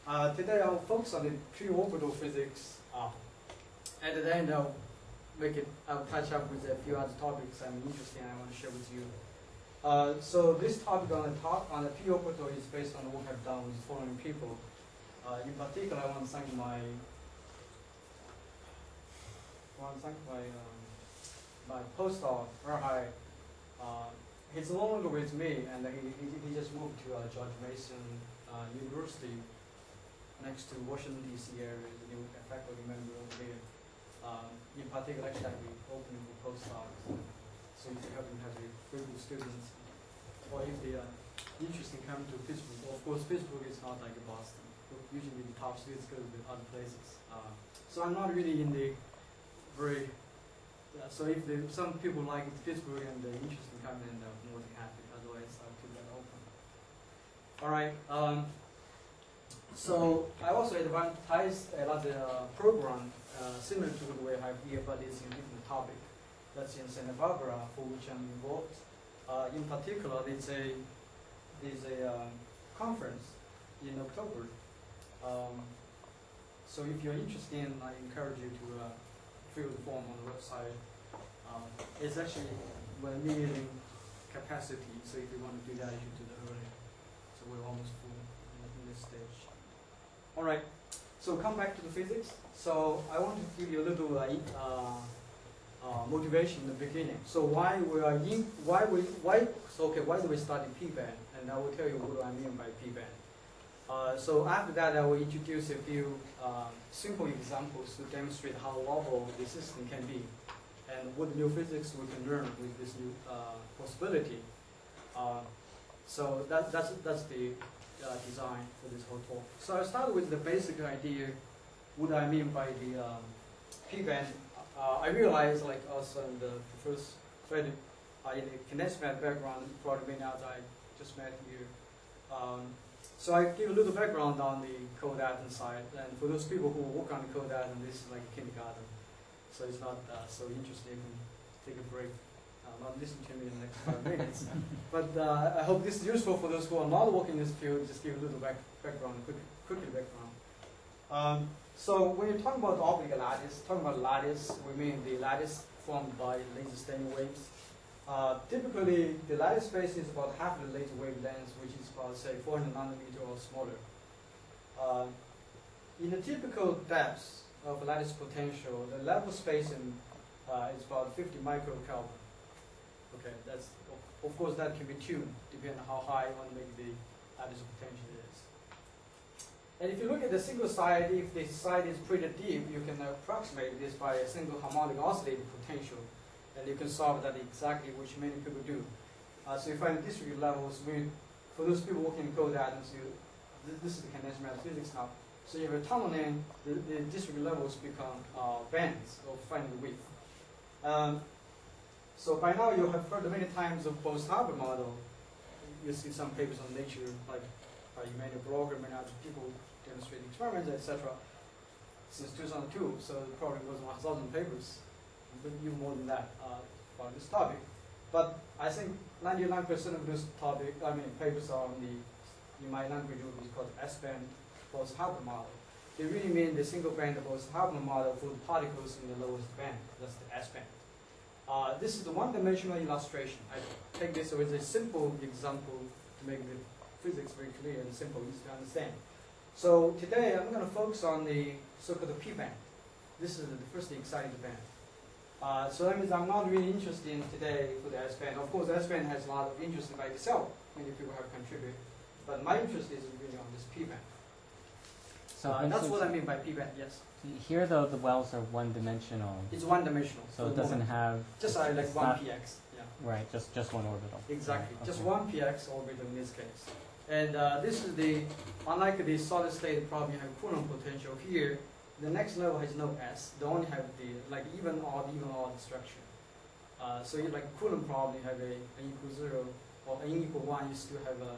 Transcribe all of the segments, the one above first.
Today I'll focus on the pre-orbital physics, and then I'll touch up with a few other topics I'm interested in I want to share with you. So this topic on the pre-orbital is based on what I've done with the following people. In particular, I want to thank my my postdoc, Erhai. He's no longer with me, and he just moved to George Mason University next to Washington D.C. area. He's a new faculty member over there. In particular, actually, I'll be opening for postdocs, so if you happen to have a Pittsburgh students, or if they are interested in coming to Pittsburgh. Of course, Pittsburgh is not like Boston. Usually, the top students go to other places. So I'm not really in the very. So if some people like Pittsburgh and they're interested in coming, then I'm more than happy. Otherwise, I'll keep that open. All right. So I also advertised another program similar to the way I have here, but it's in a different topic. That's in Santa Barbara, for which I'm involved. In particular, there's a conference in October. So if you're interested, I encourage you to fill the form on the website. It's actually we're limiting capacity, so if you want to do that, you should do that early. So we're almost full in this stage. All right. So come back to the physics. So I want to give you a little motivation in the beginning. So why do we study p-band? And I will tell you what I mean by p-band. So after that, I will introduce a few simple examples to demonstrate how novel the system can be, and what new physics we can learn with this new possibility. So that's the design for this whole talk. So I'll start with the basic idea, what I mean by the p-band. I realize, like us and the first Frederick, in the condensed matter background, probably many others I just met here. So I give a little background on the Codatum side, and for those people who work on the Codatum, this is like kindergarten. So it's not so interesting. You can take a break, not listen to me in the next 5 minutes. But I hope this is useful for those who are not working in this field. Just give a little background, quickly background. So when you're talking about the optical lattice, we mean the lattice formed by laser staining waves. Typically, the lattice space is about half the laser wavelength, which is about, say, 400 nanometer or smaller. In the typical depths of a lattice potential, the level spacing is about 50 microkelvin. Okay, that's of course that can be tuned depending on how high you want to make the lattice potential is. And if you look at the single side, if the side is pretty deep, you can approximate this by a single harmonic oscillator potential, and you can solve that exactly, which many people do. So you find district levels. For those people working in Codatums, this is the condensed matter physics now. So you have a tunneling, the district levels become bands of finite width. So by now you have heard many times of Bose-Haber model. You see some papers on Nature, like Emmanuel Broger, many other people demonstrating experiments, etc. Since 2002, so it probably was 1,000 papers, but even more than that about this topic. But I think 99% of this papers are on in my language group is called S-band Bose-Haber model. They really mean the single band Bose-Haber model for the particles in the lowest band. That's the S-band. This is the one-dimensional illustration. I take this as a simple example to make the physics very clear and simple, easy to understand. So today I'm going to focus on the so-called p-band. This is the first excited band. So that means I'm not really interested in today for the S-band. Of course, the S-band has a lot of interest by itself. Many people have contributed. But my interest is really on this p-band. So that's what I mean by p-band, yes. Here, though, the wells are one-dimensional. It's one-dimensional. So it doesn't have... Just like one px. Yeah. Right, just one orbital. Exactly, right, just okay. one px orbital in this case. And this is unlike the solid state problem, you have Coulomb potential here. The next level has no s. They only have the even odd structure. So you like Coulomb problem, you have a n equals 0 or n equal 1. You still have a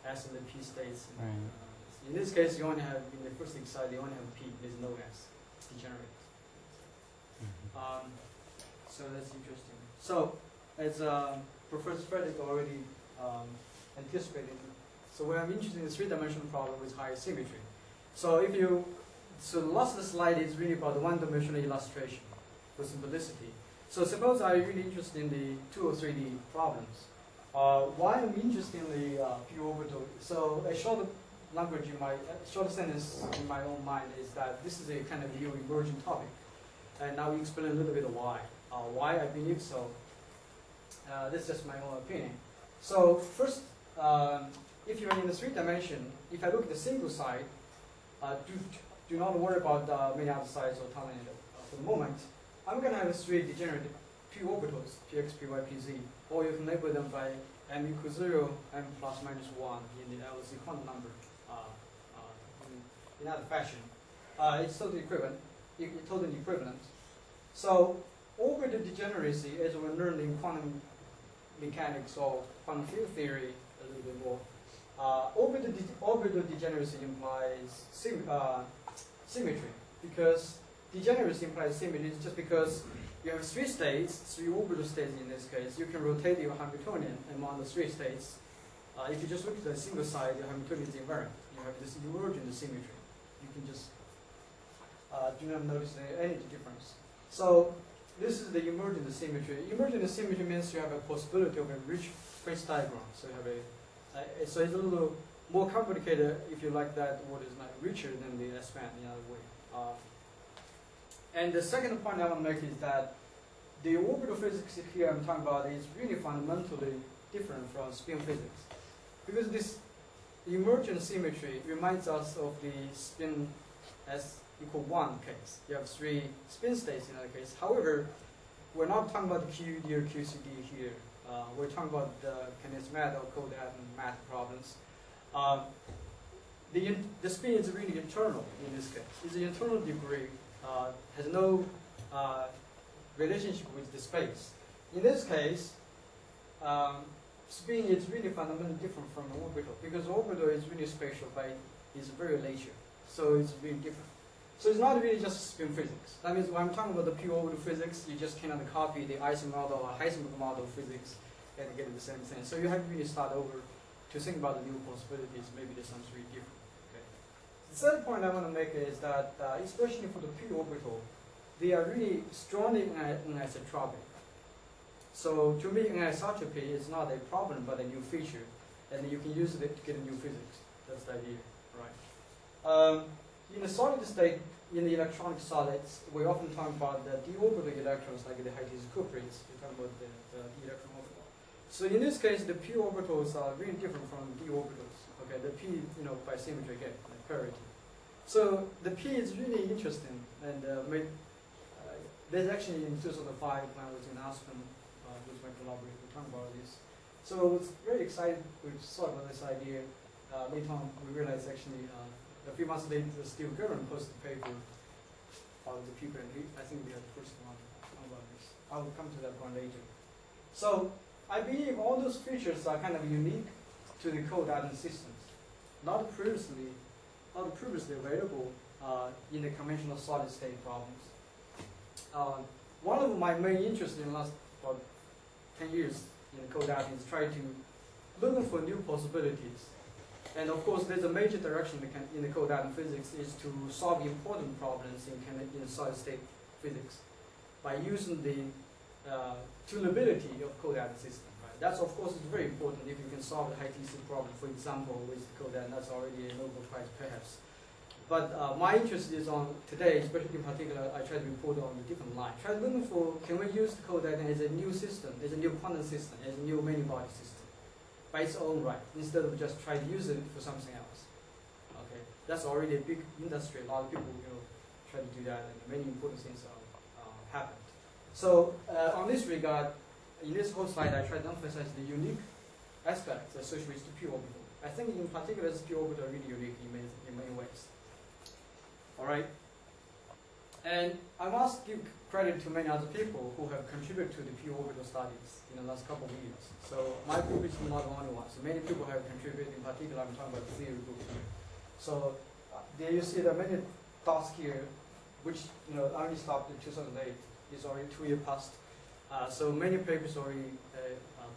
s in the p states. Right. In this case, you only have in the first excited, you only have p. There's no s. It's degenerate. So that's interesting. So as Professor Frederick already anticipated. So when I'm interested in the three-dimensional problem with higher symmetry. So so the last slide is really about the one-dimensional illustration for simplicity. So suppose I'm really interested in the 2 or 3D problems. Why I'm interested in the p orbital? So a short short sentence in my own mind is that this is a kind of new emerging topic, and now we explain a little bit of why. Why I believe so. This is just my own opinion. So first, if you're in the 3 dimension, if I look at the single side, do not worry about many other sides or tornado for the moment. I'm going to have 3 degenerate p orbitals, px, py, pz, or you can label them by m equals 0, m plus minus 1 in the LC quantum number in that fashion. It's totally equivalent. So orbital degeneracy, as we learned in quantum mechanics or quantum field theory a little bit more, orbital degeneracy implies symmetry, because degeneracy implies symmetry just because you have 3 states, 3 orbital states in this case. You can rotate your Hamiltonian among the 3 states. If you just look at the single side, your Hamiltonian is invariant. You have this emergent symmetry. You can just do not notice any difference. So this is the emergent symmetry. Emergent symmetry means you have a possibility of a rich phase diagram. So you have so it's a little more complicated, if you like that word is not richer than the S-band in other way. And the second point I want to make is that the orbital physics here I'm talking about is really fundamentally different from spin physics, because this emergent symmetry reminds us of the spin S equal 1 case. You have 3 spin states in that case. However, we're not talking about the QED or QCD here. We're talking about the Kenneth-Math or Kodat and math problems. The spin is really internal in this case. It's an internal degree, has no relationship with the space. In this case, spin is really fundamentally different from the orbital, because orbital is really spatial by its very nature. So it's really different. So it's not really just spin physics. That means when I'm talking about the pure orbital physics, you just cannot copy the Einstein model or Heisenberg model of physics and get the same thing. So you have to really start over to think about the new possibilities. Maybe there's something really different. Okay. The third point I want to make is that, especially for the pure orbital, they are really strongly anisotropic. So to me, anisotropy is not a problem, but a new feature, and you can use it to get a new physics. That's the idea, right? In the solid state, in the electronic solids, we often talk about the d orbital electrons, like the Higgs cuprates. We talk about the electron orbital. So in this case, the p orbitals are really different from d orbitals. Okay, the p, by symmetry again, like parity. So the p is really interesting, and there's actually in 2005 when I was in Aspen with my collaborator, we talked about this. So I was very excited. We thought about this idea. Later on, we realized actually. A few months later, Steve German posted a paper about the people, and I think they are the first one about this. I will come to that point later. So I believe all those features are kind of unique to the Kodak systems, not previously available in the conventional solid state problems. One of my main interests in the last about 10 years in the Kodak is trying to look for new possibilities. And of course, there's a major direction in the Kodak physics is to solve important problems in solid-state physics by using the tunability of Kodak system. Right? That's of course is very important if you can solve the high TC problem, for example, with Kodak. That's already a Nobel Prize, perhaps. But my interest is on today, especially in particular, I try to report on the different line. Try looking for can we use the Kodak as a new system, as a new quantum system, as a new many-body system, by its own right, instead of just try to use it for something else. Okay, that's already a big industry. A lot of people, try to do that, and many important things happened. So, on this regard, in this whole slide, I try to emphasize the unique aspects associated with the p orbital. I think, in particular, the p orbital are really unique in many ways. All right, and I must give credit to many other people who have contributed to the p orbital studies in the last couple of years. So my group is not the only one. So many people have contributed. In particular, I'm talking about the theory group here. So there you see there are many dots here, which only stopped in 2008. It's already 2 years past. So many papers already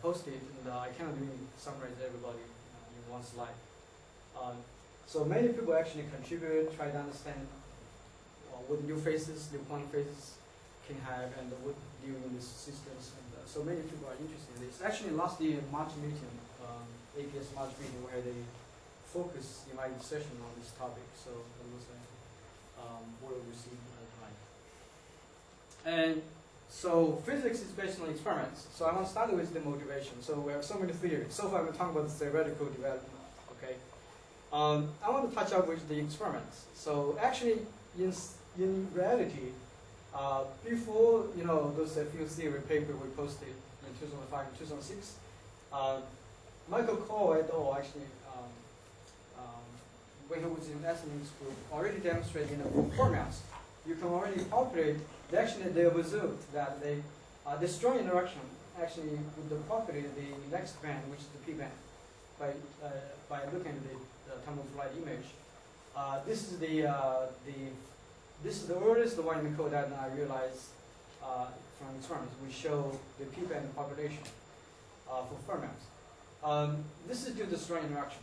posted, and I cannot really summarize everybody in one slide. So many people actually contribute, try to understand what new phases, new quantum phases can have, and what deal in these systems. And so many people are interested in this. Actually, last year March meeting, APS March meeting, where they focus in my session on this topic. So it was well received at the time. And so physics is based on experiments. So I want to start with the motivation. So we have so many theories. So far we're talking about the theoretical development. Okay. I want to touch up with the experiments. So actually, in reality, before those field theory paper we posted in 2005 and 2006, Michael Cole et al. Actually, when he was in Esselstyn's group, already demonstrated in the fermions, you can already calculate. They observed that the strong interaction actually with the property the next band, which is the p band, by looking at the time of flight image. This is the earliest one in the code that I realized from experiments. We show the p band population for fermions. This is due to strong interaction.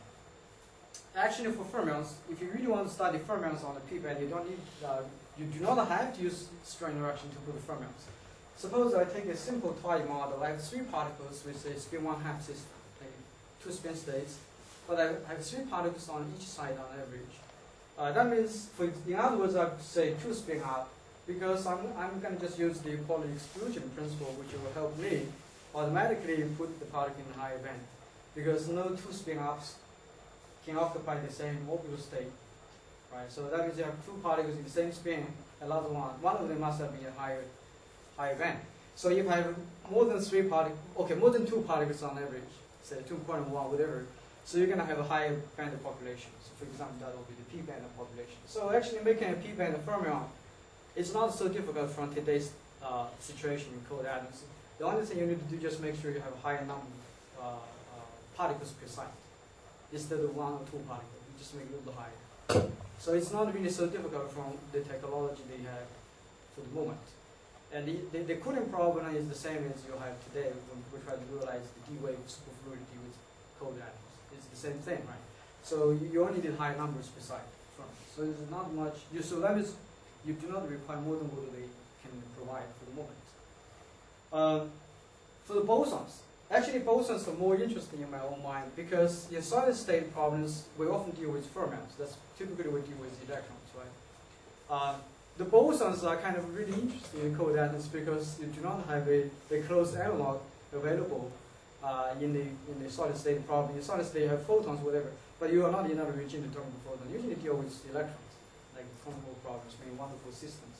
Actually, for fermions, if you really want to study fermions on the p band, you don't need. You do not have to use strong interaction to prove fermions. Suppose I take a simple toy model. I have 3 particles with a spin 1/2 system, like 2 spin states, but I have 3 particles on each side on average. That means, in other words, I would say 2 spin up, because I'm going to just use the Pauli exclusion principle, which will help me automatically put the particle in the higher band, because no 2 spin ups can occupy the same orbital state. Right, so that means you have 2 particles in the same spin, another one of them must have been a higher band. So if I have more than 2 particles on average, say 2.1, whatever, so you're going to have a higher band population. So for example, that will be the p band population. So actually making a p band fermion is not so difficult from today's situation in cold atoms. The only thing you need to do is just make sure you have a higher number of particles per site, instead of 1 or 2 particles. You just make it a little higher. So it's not really so difficult from the technology they have for the moment. And the cooling problem is the same as you have today when we try to realize the D-wave superfluidity with cold atoms. It's the same thing, right? So you only need high numbers per site. So there's not much. So that means you do not require more than what they can provide for the moment. For the bosons, actually bosons are more interesting in my own mind, because in solid state problems we often deal with fermions. That's typically we deal with electrons, right? The bosons are kind of really interesting in cold atoms because you do not have a closed analog available in the solid state problem. In solid state you have photons, whatever, but you are not in another region to talk about photons. You usually deal with electrons, like the quantum problems, wonderful systems.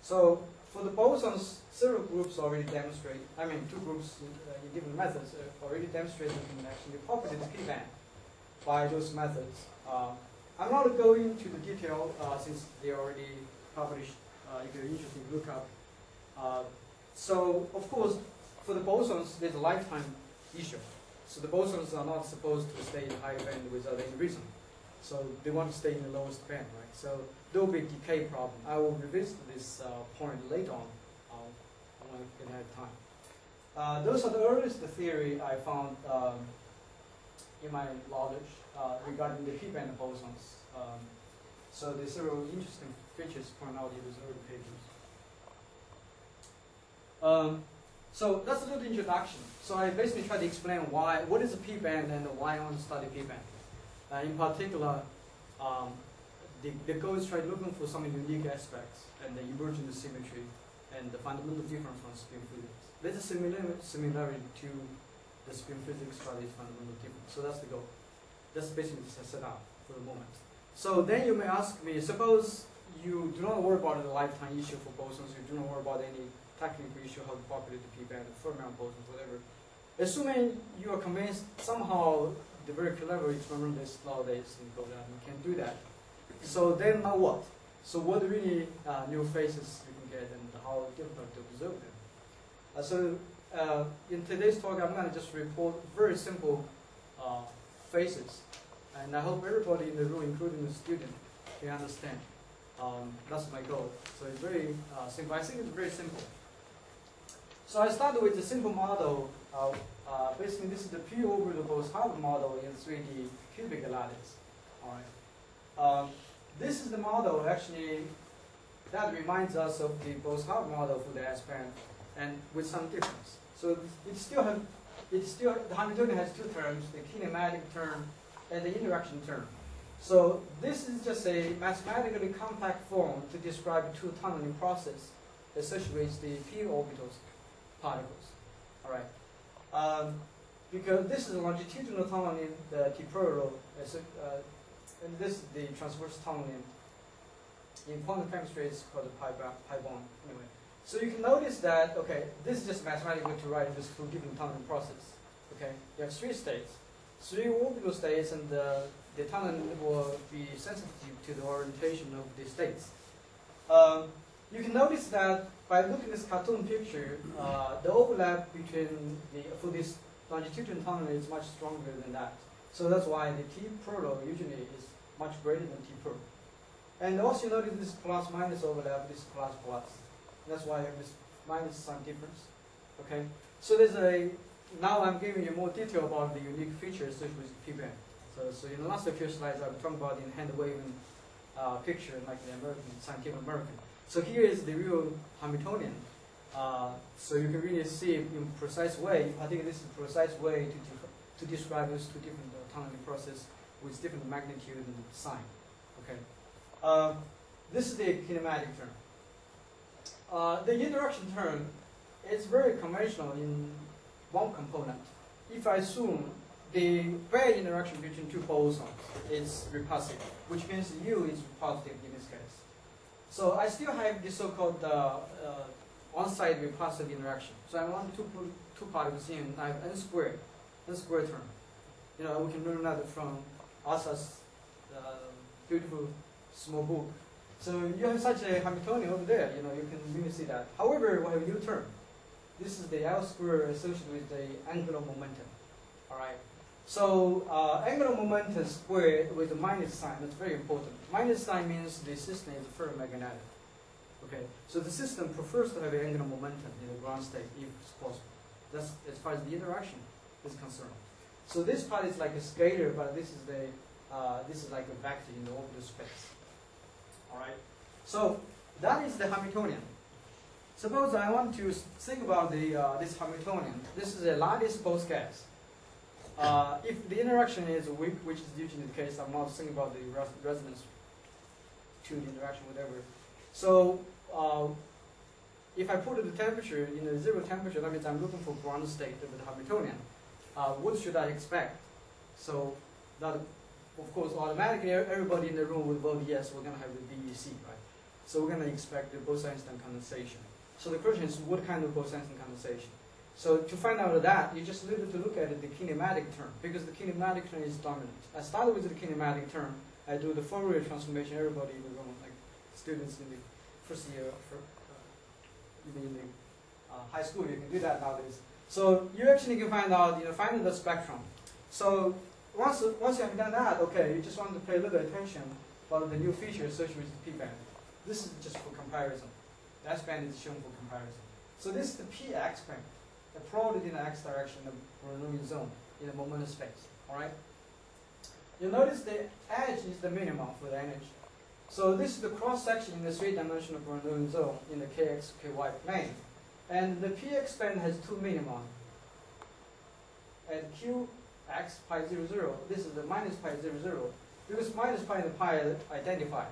So for the bosons, several groups already demonstrate, 2 groups in different methods already demonstrate you can actually populate the p band by those methods. I'm not going into the detail since they already published. If you're interested, look up. So of course, for the bosons, there's a lifetime issue. So the bosons are not supposed to stay in the higher band without any reason. So they want to stay in the lowest band, right? So there will be a decay problem. I will revisit this point later on when I can have time. Those are the earliest theory I found in my knowledge regarding the p-band bosons. So there's several interesting features pointed out in those early papers. So that's a little introduction. So I basically try to explain what is a p-band and why I want to study p-band. In particular, the goal is try looking for some unique aspects and the emergent symmetry and the fundamental difference from spin physics. There's a similarity to the spin physics studies fundamental difference. So that's the goal. That's basically the setup for the moment. So then you may ask me, suppose you do not worry about the lifetime issue for bosons, you do not worry about any technical issue, how to populate the p-band, the fermion bosons, whatever. Assuming you are convinced somehow the very clever experimentalists nowadays in cold atoms can do that. So then now what? So what really new phases you can get and how difficult to observe them? In today's talk, I'm going to just report very simple phases. And I hope everybody in the room, including the student, can understand. That's my goal. So it's very simple. I think it's very simple. So I started with a simple model. Basically, this is the p-orbital Bose-Harvard model in 3D cubic lattice. All right. This is the model actually that reminds us of the Bose-Hart model for the S-band, and with some difference. So the Hamiltonian has two terms: the kinematic term and the interaction term. So this is just a mathematically compact form to describe two tunneling process associated with the p orbitals particles. All right. Because this is a longitudinal tunneling, the TPRO, and this is the transverse tunneling. In quantum chemistry, it's called the pi bond. Anyway, so you can notice that, okay, this is just mathematically to write this two different tunneling process. Okay, you have three states, three orbital states, and the tunneling will be sensitive to the orientation of the states. You can notice that by looking at this cartoon picture, the overlap between for this longitudinal tunneling is much stronger than that. So that's why the T-proto usually is much greater than T-pro. And also you notice this plus minus overlap, this plus plus. That's why this minus sign difference. Okay? So there's now I'm giving you more detail about the unique features associated with P-band. So in the last few slides I'm talking about the hand waving picture like the scientific American. So here is the real Hamiltonian. So you can really see it in a precise way. I think this is a precise way to describe those two different tunneling processes with different magnitude and sign. Okay. This is the kinematic term. The interaction term is very conventional in one component. If I assume the Bayer interaction between two bosons is repulsive, which means U is positive in this case. So I still have the so-called on-site repulsive interaction. So I want to put two particles in. I have n squared term. You know, we can learn that from Asa's beautiful small book. So you have such a Hamiltonian over there. You know, you can really see that. However, we have a U term. This is the L squared associated with the angular momentum. All right. So angular momentum squared with a minus sign. That's very important. Minus sign means the system is ferromagnetic. Okay. So the system prefers to have an angular momentum in the ground state if it's possible. That's as far as the interaction is concerned. So this part is like a scalar, but this is like a vector in the orbital space. All right. So that is the Hamiltonian. Suppose I want to think about this Hamiltonian. This is a lattice Bose gas. If the interaction is weak, which is usually the case, I'm not thinking about the resonance tune interaction, whatever. So if I put the temperature in a zero temperature, that means I'm looking for ground state of the Hamiltonian. What should I expect? So that, of course, automatically everybody in the room would vote yes, we're going to have the BEC, right? So we're going to expect the Bose-Einstein condensation. So the question is, what kind of Bose-Einstein condensation? So to find out that, you just need to look at the kinematic term, because the kinematic term is dominant. I started with the kinematic term. I do the Fourier transformation. Everybody in the room, like students in the first year, even in the high school, you can do that nowadays. So you actually can find out, find the spectrum. So once you have done that, okay, you just want to pay a little attention about the new features associated with the p-band. This is just for comparison. The S-band is shown for comparison. So this is the px band, plotted in the x direction, the Brownian zone in the momentum space. All right. You notice the edge is the minimum for the energy. So this is the cross section in the three-dimensional Brownian zone in the kx, ky plane. And the px band has two minima. At qx pi 0, 0, this is the minus pi 0, 0, because minus pi and pi are identified.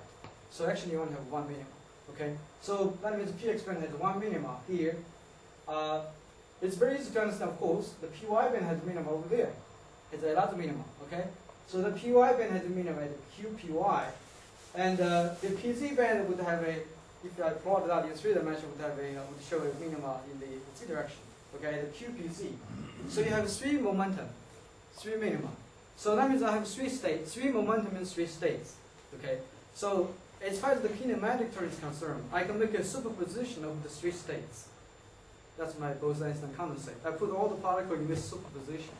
So actually you only have one minima. Okay? So that means px band has one minima here. It's very easy to understand, of course. The py band has a minima over there. It's a lot of minima. Okay? So the py band has a minima at qpy. And the pz band would have a, if I plot it out in three dimensions, would have would show a minima in the z direction. Okay, the qpz. So you have three momentum, three minima. So that means I have three states, three momentum in three states. Okay. So as far as the kinematic term is concerned, I can make a superposition of the three states. That's my Bose-Einstein condensate. I put all the particles in this superposition.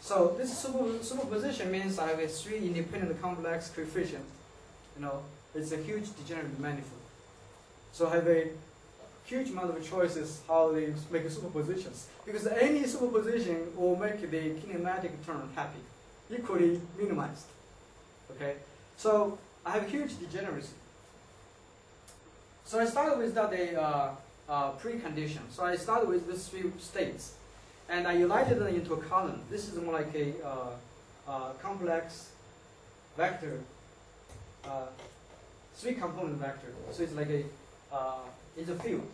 So this superposition means I have a three independent complex coefficient. It's a huge degenerate manifold. So I have a huge amount of choices how they make superpositions. Because any superposition will make the kinematic term happy, equally minimized. Okay? So I have huge degeneracy. So I started with that precondition. So I started with these three states, and I united them into a column. This is more like a complex vector, three-component vector. So it's like it's a field.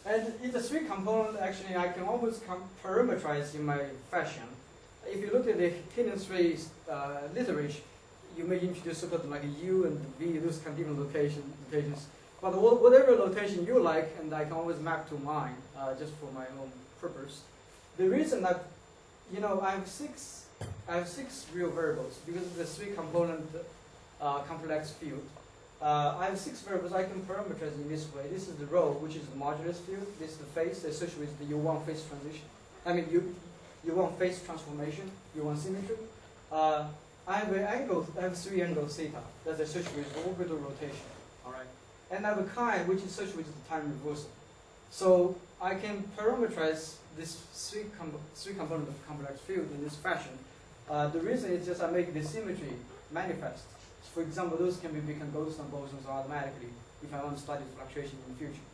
And it's a three-component. Actually, I can always parameterize in my fashion. If you look at the hidden tree literature, you may introduce sort of like a U and V, those kind of different locations. But whatever location you like, and I can always map to mine, just for my own purpose. The reason that, I have six real variables because of the three-component complex field. I have six variables I can parameterize in this way. This is the rho, which is the modulus field. This is the phase associated with the U1 phase transition. I mean, U1 phase transformation, U1 symmetry. I have an angle. I have three angles theta that's associated with orbital rotation. All right, and I have a chi, which is associated with the time reversal. So I can parameterize this three-component complex field in this fashion. The reason is just I make the symmetry manifest. For example, those can become Goldstone bosons automatically if I want to study fluctuation in the future.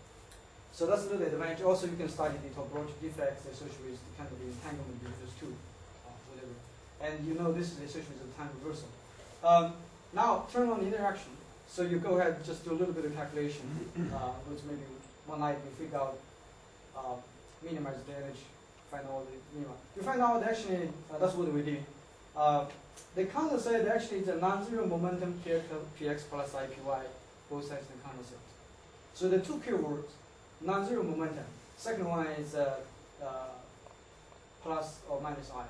So that's a little advantage. Also, you can study the topological defects associated with the kind of the entanglement between those two, whatever. And this is associated with the time reversal. Now, turn on the interaction. So you go ahead and just do a little bit of calculation, which maybe one night you figure out, minimize the energy, find out the minimum. You find out actually, that's what we did. The condensate actually is a non-zero momentum px plus IPy, both sides of the condensate. So the two keywords, non-zero momentum. Second one is plus or minus I.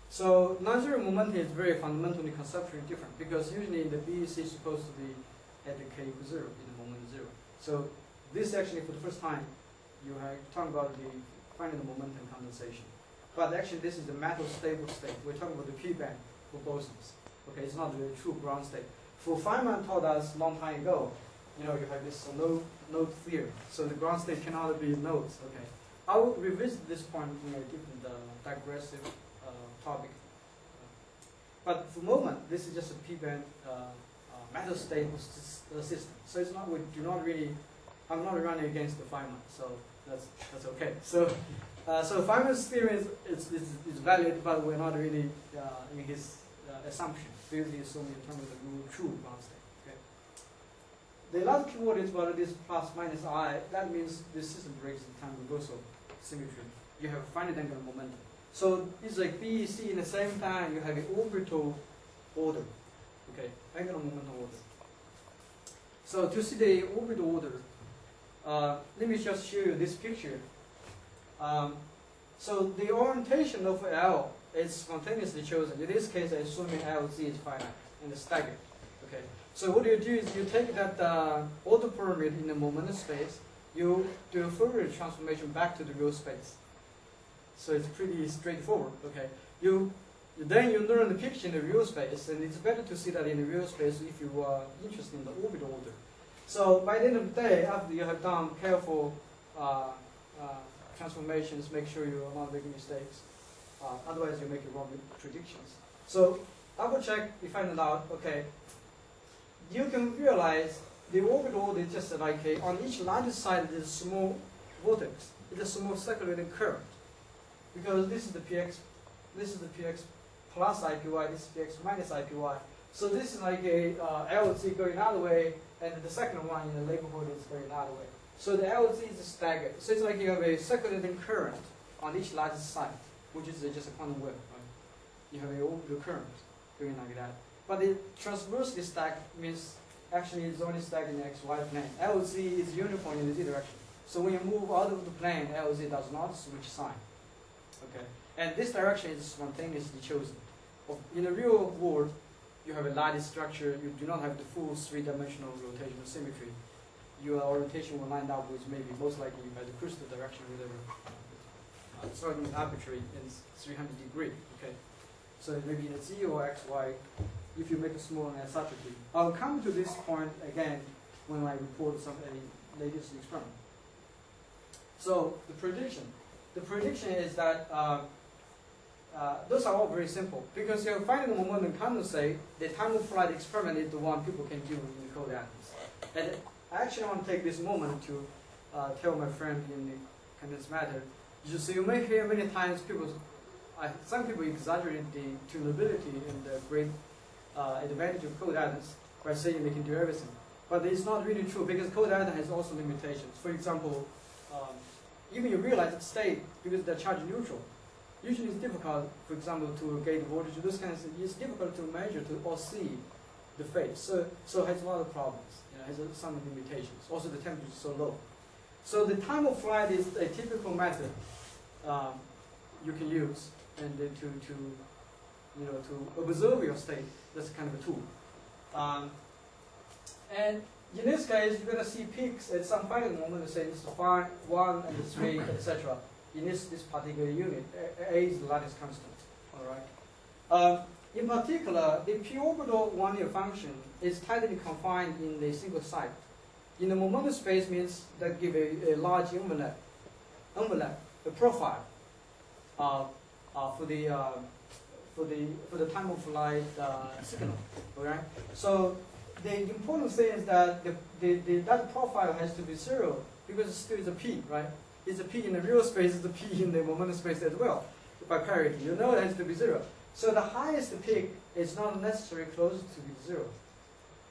So non-zero momentum is very fundamentally conceptually different because usually the BEC is supposed to be at the k equals 0 in the moment 0. So this actually for the first time you are talking about finding the momentum condensation. But actually this is the metal stable state. We're talking about the p-band for bosons. Okay, it's not the true ground state. For Feynman taught us a long time ago, you have this node theory. So the ground state cannot be nodes. Okay, I will revisit this point in a different digressive topic. But for the moment, this is just a p-band metal stable system. So it's not. I'm not running against the Feynman. So that's okay. So Feynman's theory is valid, but we're not really in his assumption. Because he's assuming in terms of the true ground state. Okay. The last keyword is about this plus minus I. That means this system breaks the time reversal symmetry. You have finite angular momentum. So it's like BEC in the same time you have an orbital order. Okay, angular momentum order. So to see the orbital order, let me just show you this picture. So the orientation of L is spontaneously chosen. In this case, assuming LZ is finite and staggered. Okay. So what you do is you take that autopyramid in the momentum space, you do a Fourier transformation back to the real space. So it's pretty straightforward. Okay. Then you learn the picture in the real space, and it's better to see that in the real space if you are interested in the orbital order. So by the end of the day, after you have done careful transformations, make sure you are not making mistakes. Otherwise, you make wrong predictions. So double check, you find out, okay, you can realize the orbital order is just like on each lattice side there's a small vortex. It's a small circulating current. Because this is the px plus IPy, this is px minus IPy. So this is like a LZ going another way, and the second one in the neighborhood is going another way. So the LZ is staggered. So it's like you have a circulating current on each lattice side, which is just a quantum wave. Right? You have a orbital current going like that. But the transversely stacked means actually it's only stacked in the xy plane. LZ is uniform in the z direction. So when you move out of the plane, LZ does not switch sign. Okay, and this direction is spontaneously chosen. In the real world, you have a lattice structure. You do not have the full three-dimensional rotational symmetry. Your orientation will line up with maybe most likely by the crystal direction, whatever. Starting arbitrary in 300 degree. Okay, so maybe in a z or xy. If you make a small anisotropy. I'll come to this point again when I report some latest experiment. So the prediction is that those are all very simple because you're finding the momentum condensate. The time of flight experiment is the one people can do in the cold atoms. And I actually want to take this moment to tell my friend in the condensed matter. So you may hear many times some people exaggerate the tunability and the great advantage of cold atoms by saying they can do everything. But it's not really true because cold atom has also limitations. For example, even you realize that state, because they're charge neutral, usually it's difficult, for example, to gauge voltage, those kinds of things, it's difficult to measure or see the phase. So it has a lot of problems, it has some limitations. Also the temperature is so low. So the time of flight is a typical method you can use and to observe your state. That's kind of a tool. And in this case, you're going to see peaks at some finite moment, let's say this is 5, 1, and 3, etc. In this particular unit, A is the lattice constant. All right. In particular, the p orbital one-year function is tightly confined in the single site. In the momentum space means that give a large envelope, the profile for the time of flight signal. All right. So the important thing is that that profile has to be 0 because it still is a p, right? It's a p in the real space, it's a p in the momentum space as well, by parity. You know it has to be 0. So the highest peak is not necessarily close to be 0.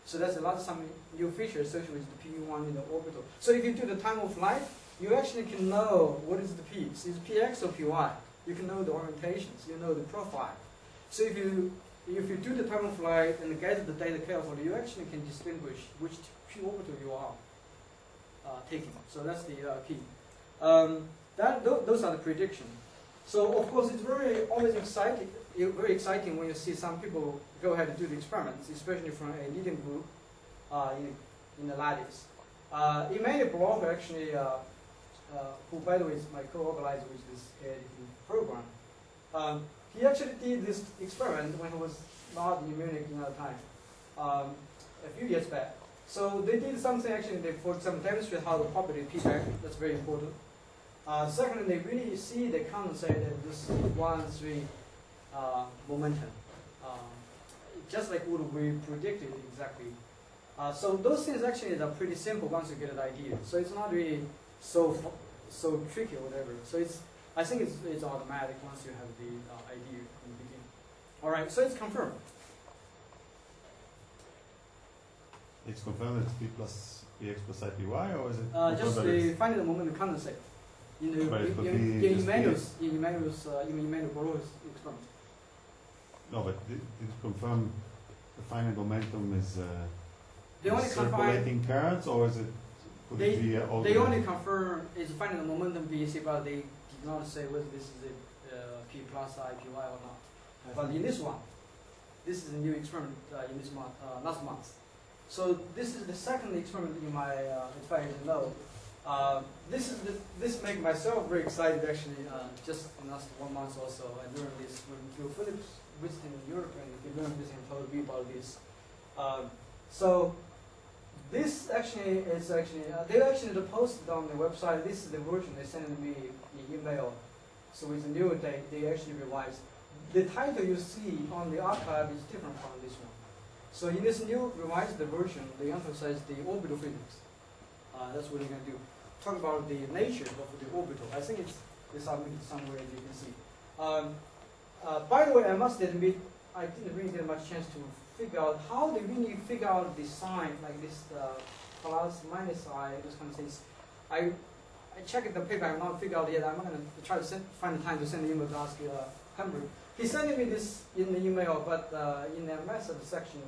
So that's some new feature associated with the p1 in the orbital. So if you do the time of flight, you actually can know what is the p. Is it px or py? You can know the orientations, you know the profile. So if you do the time of flight and gather the data carefully, you actually can distinguish which p orbital you are taking. So that's the key. Those are the predictions. So of course it's always very exciting when you see some people go ahead and do the experiments, especially from a leading group in the lattice. Emmanuel Bloch actually, who by the way is my co-organizer with this program, he actually did this experiment when he was not in Munich another time, a few years back. So they did something actually, for example, demonstrate how the property of p-back, that's very important. Secondly, they really see the condensate that this 1-3 momentum, just like what we predicted exactly. So those things actually are pretty simple once you get an idea. So it's not really so tricky or whatever. So I think it's automatic once you have the idea in the beginning. All right, so it's confirmed. It's confirmed it's P plus Px plus IPy, or is it? Just the finite momentum condensate. In Emmanuel Bloch's experiment. No, but did it confirm the finite momentum is they only circulating currents, or is it? They only confirm it's finite momentum BC, but they did not say whether this is a P plus IPy or not. But in this one, this is a new experiment in this month, last month. So this is the second experiment in my, if I didn't know. This makes myself very excited actually. Just in the last 1 month or so, I learned this when Phil Phillips visiting Europe, and he learned this and told me about this. So this actually is they actually posted on the website. This is the version they sent me in email. So with the new date, they actually revised. The title you see on the archive is different from this one. So in this new revised version, they emphasize the orbital physics. That's what they're going to do. Talk about the nature of the orbital. I think it's submitted somewhere as you can see. By the way, I must admit, I didn't really get much chance to figure out how they really figure out the sign, like this plus, minus I, those kind of things. I checked the paper, I have not figured out yet. I'm going to try to find the time to send the email to ask Humphrey. He sent me this in the email, but in the method section,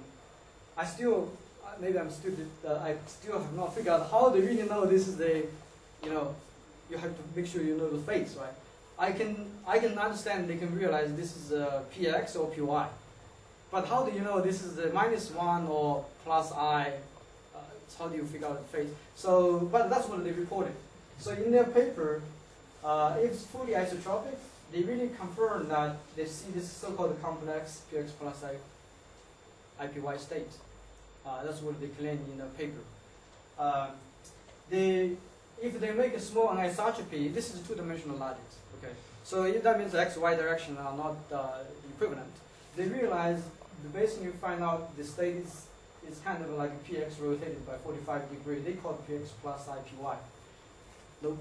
I still, maybe I'm stupid, I still have not figured out how they really know this is the, you have to make sure you know the phase, right? I can understand, they can realize this is px or py. But how do you know this is the -1 or plus I? How do you figure out the phase? So, but that's what they reported. So in their paper, if it's fully isotropic, they really confirm that they see this so-called complex px plus IPy state. That's what they claim in the paper. if they make a small anisotropy, this is two-dimensional logic. Okay, so that means the x, y direction are not equivalent. They realize basically you find out the state is kind of like a px rotated by 45 degrees. They call it px plus ipy,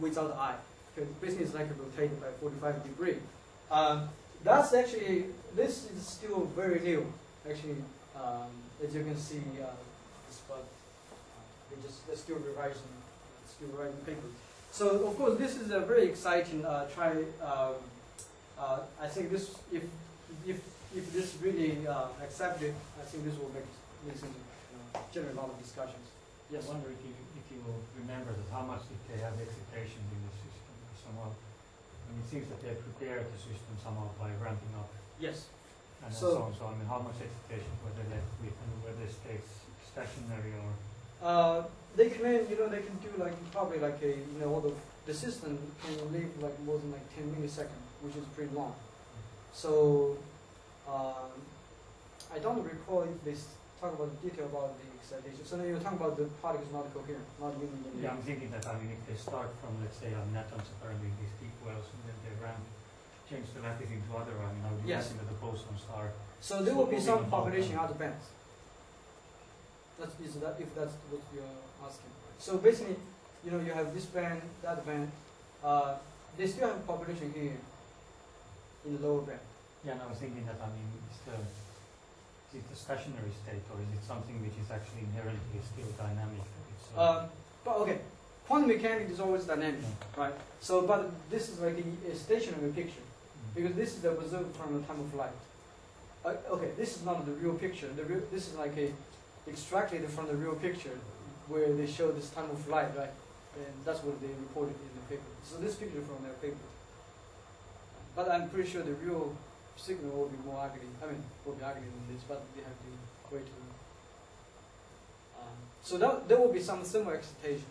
without I. Okay, basically it's like rotated by 45 degrees. That's actually, this is still very new. Actually, as you can see, but they're still revising papers. So of course this is a very exciting try. I think this, if this really accepted, I think this will make generate a lot of discussions. Yes. I wonder if you remember that how much did they have excitation in the system somehow. I mean, it seems that they prepared the system somehow by ramping up. Yes. And So- so on. So I mean, how much excitation were they left with, and were they stayed stationary or? They claim, they can do like probably like a, although the system can live like more than like 10 milliseconds, which is pretty long. So I don't recall if they talk about the detail about the excitation. So now you're talking about the particles not coherent, not moving in the Yeah, I'm thinking that if they start from, let's say, atoms apparently these deep wells, and then they change the lattice into other, I would Yes. imagine that the bosons are. So there will be moving some on population top. out of bands. If that's what you're asking. So basically, you have this band, that band. They still have population here in the lower band. Yeah, and I was thinking that, is it the stationary state, or is it something which is actually inherently still dynamic? But okay, quantum mechanics is always dynamic, right? So, but this is like a stationary picture because this is observed from the time of flight. Okay, this is not the real picture. This is like a extracted from the real picture where they show this time of flight, right? And that's what they reported in the paper. So this picture from their paper. But I'm pretty sure the real signal will be more ugly. Will be ugly than this, but they have to wait to. So there will be some similar excitations.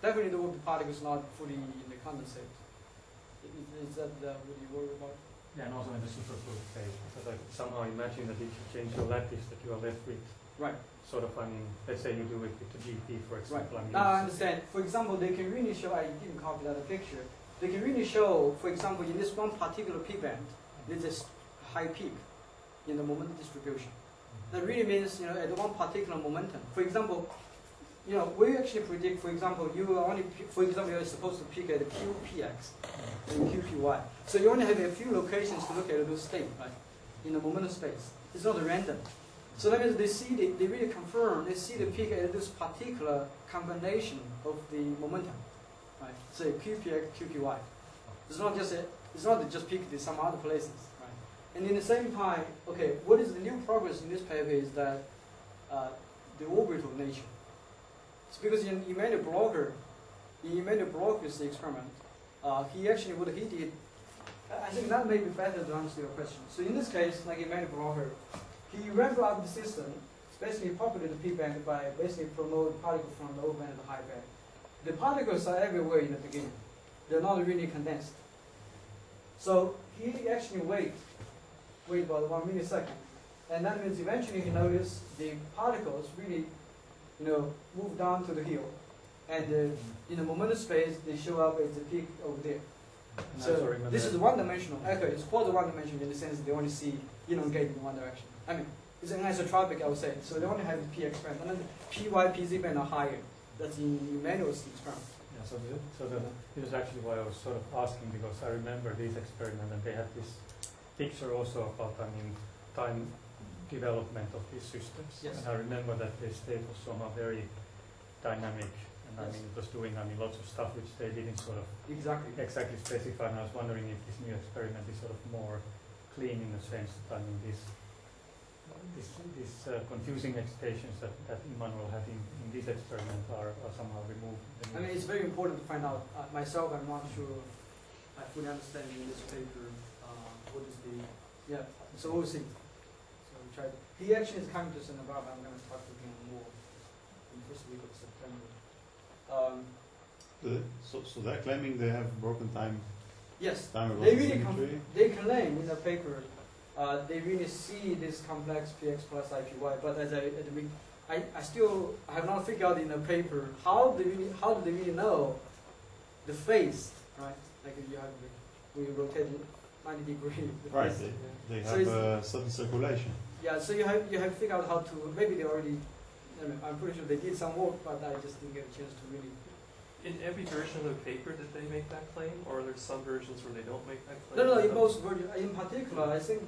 Definitely there will be particles not fully in the condensate. Is that what you worry about? Yeah, and also in the superfluid phase, because I somehow imagine that if you change your lattice, that you are left with Right. sort of, let's say you do it with the GP, for example. Right. Now I understand. For example, they can really show, I didn't copy that picture, they can really show, for example, in this one particular p-band, there's a high peak in the momentum distribution. That really means, at one particular momentum. For example, we actually predict, for example, you're supposed to peak at QPX and QPY. So you only have a few locations to look at those states, right? In the momentum space. It's not random. So that means they really confirm, they see the peak at this particular combination of the momentum, right? Say QPX, QPY. It's not just peak in some other places, right? And in the same time, okay, what is the new progress in this paper is that the orbital nature. It's because in Emmanuel Blocher's experiment, he actually, what he did, I think that may be better to answer your question. So in this case, like Emmanuel Blocher, he ramped up the system, basically populated the p-band by basically promote particles from the low band to the high band. The particles are everywhere in the beginning. They're not really condensed. So he actually wait about 1 millisecond. And that means eventually he noticed the particles really, move down to the hill. And in the momentum space, they show up as the peak over there. So this is one-dimensional. Actually, it's quasi-one-dimensional in the sense that they only see elongated in one direction. It's anisotropic, I would say. So they only have the PX band. And then the PY, PZ band are higher. That's in Emmanuel's experiment. Yeah, this is actually why I was sort of asking, because I remember these experiments and they had this picture also about, time development of these systems. Yes. And I remember that the state was somehow very dynamic, and Yes. it was doing lots of stuff which they didn't sort of Exactly. exactly specify. And I was wondering if this new experiment is sort of more clean in the sense that these confusing excitations that Immanuel had in this experiment are somehow removed. It's very important to find out. Myself, I'm not sure I fully understand in this paper what is the, so we'll see. So we try. He actually is coming to Santa Barbara. I'm going to talk to him more in the first week of September. So they're claiming they have broken time Yes, time they erosion really symmetry. they claim in the paper they really see this complex px plus ipy, but as I still have not figured out in the paper how do they really know the phase, right? Like you have we rotate it 90 degrees. Right, Yeah. they So have it's- sudden circulation. Yeah, so you have figured out how to, maybe they already, I mean, I'm pretty sure they did some work, but I just didn't get a chance to really. In every version of the paper, did they make that claim, or are there some versions where they don't make that claim? No, in both versions, in particular, I think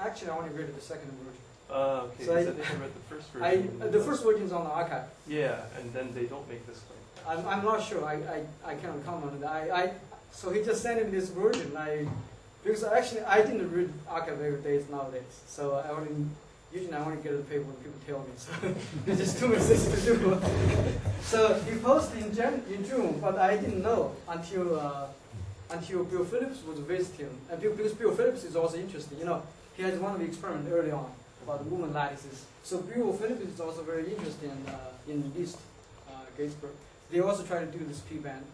actually I only read the second version. Okay, So 'cause I think I read the first version. The first version is on the archive. Yeah, and then they don't make this claim. I'm not sure, I cannot comment on that. So he just sent me this version, because actually I didn't read archive every day nowadays, so usually I only get the paper when people tell me, so there's just too many things to do. So he posted in June, but I didn't know until Bill Phillips was visiting. And because Bill Phillips is also interesting, he has one of the experiments early on about the woman lattices. So Bill Phillips is also very interested in East Gatesburg. They also try to do this P-band.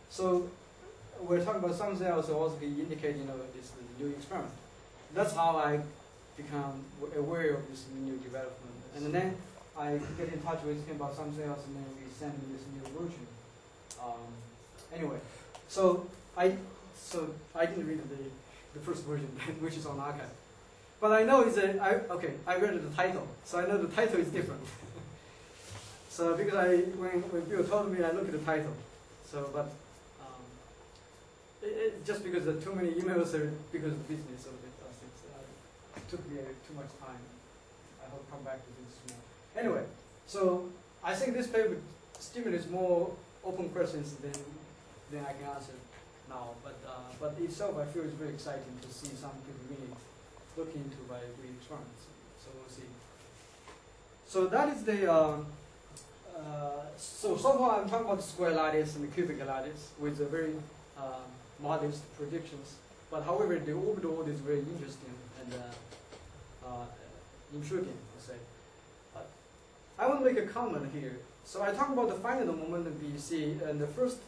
So we're talking about something else also he indicated, this new experiment. That's how I become aware of this new development. And then I get in touch with him about something else, and then we send him this new version. Anyway, so I didn't read the first version, which is on archive. But I know I read the title, so I know the title is different. So because when Bill told me, I looked at the title. So, but just because there are too many emails, because of the business of it, it took me too much time. I hope to come back to this more. Anyway, so I think this paper stimulates more open questions than I can answer now. But itself, I feel it's very exciting to see some people really look into by real experiments. So we'll see. So that is the. So far I'm talking about the square lattice and the cubic lattice with a very modest predictions. But however, the orbital order is very interesting and intriguing, let's say. I want to make a comment here. So I talk about the final momentum BEC, and the first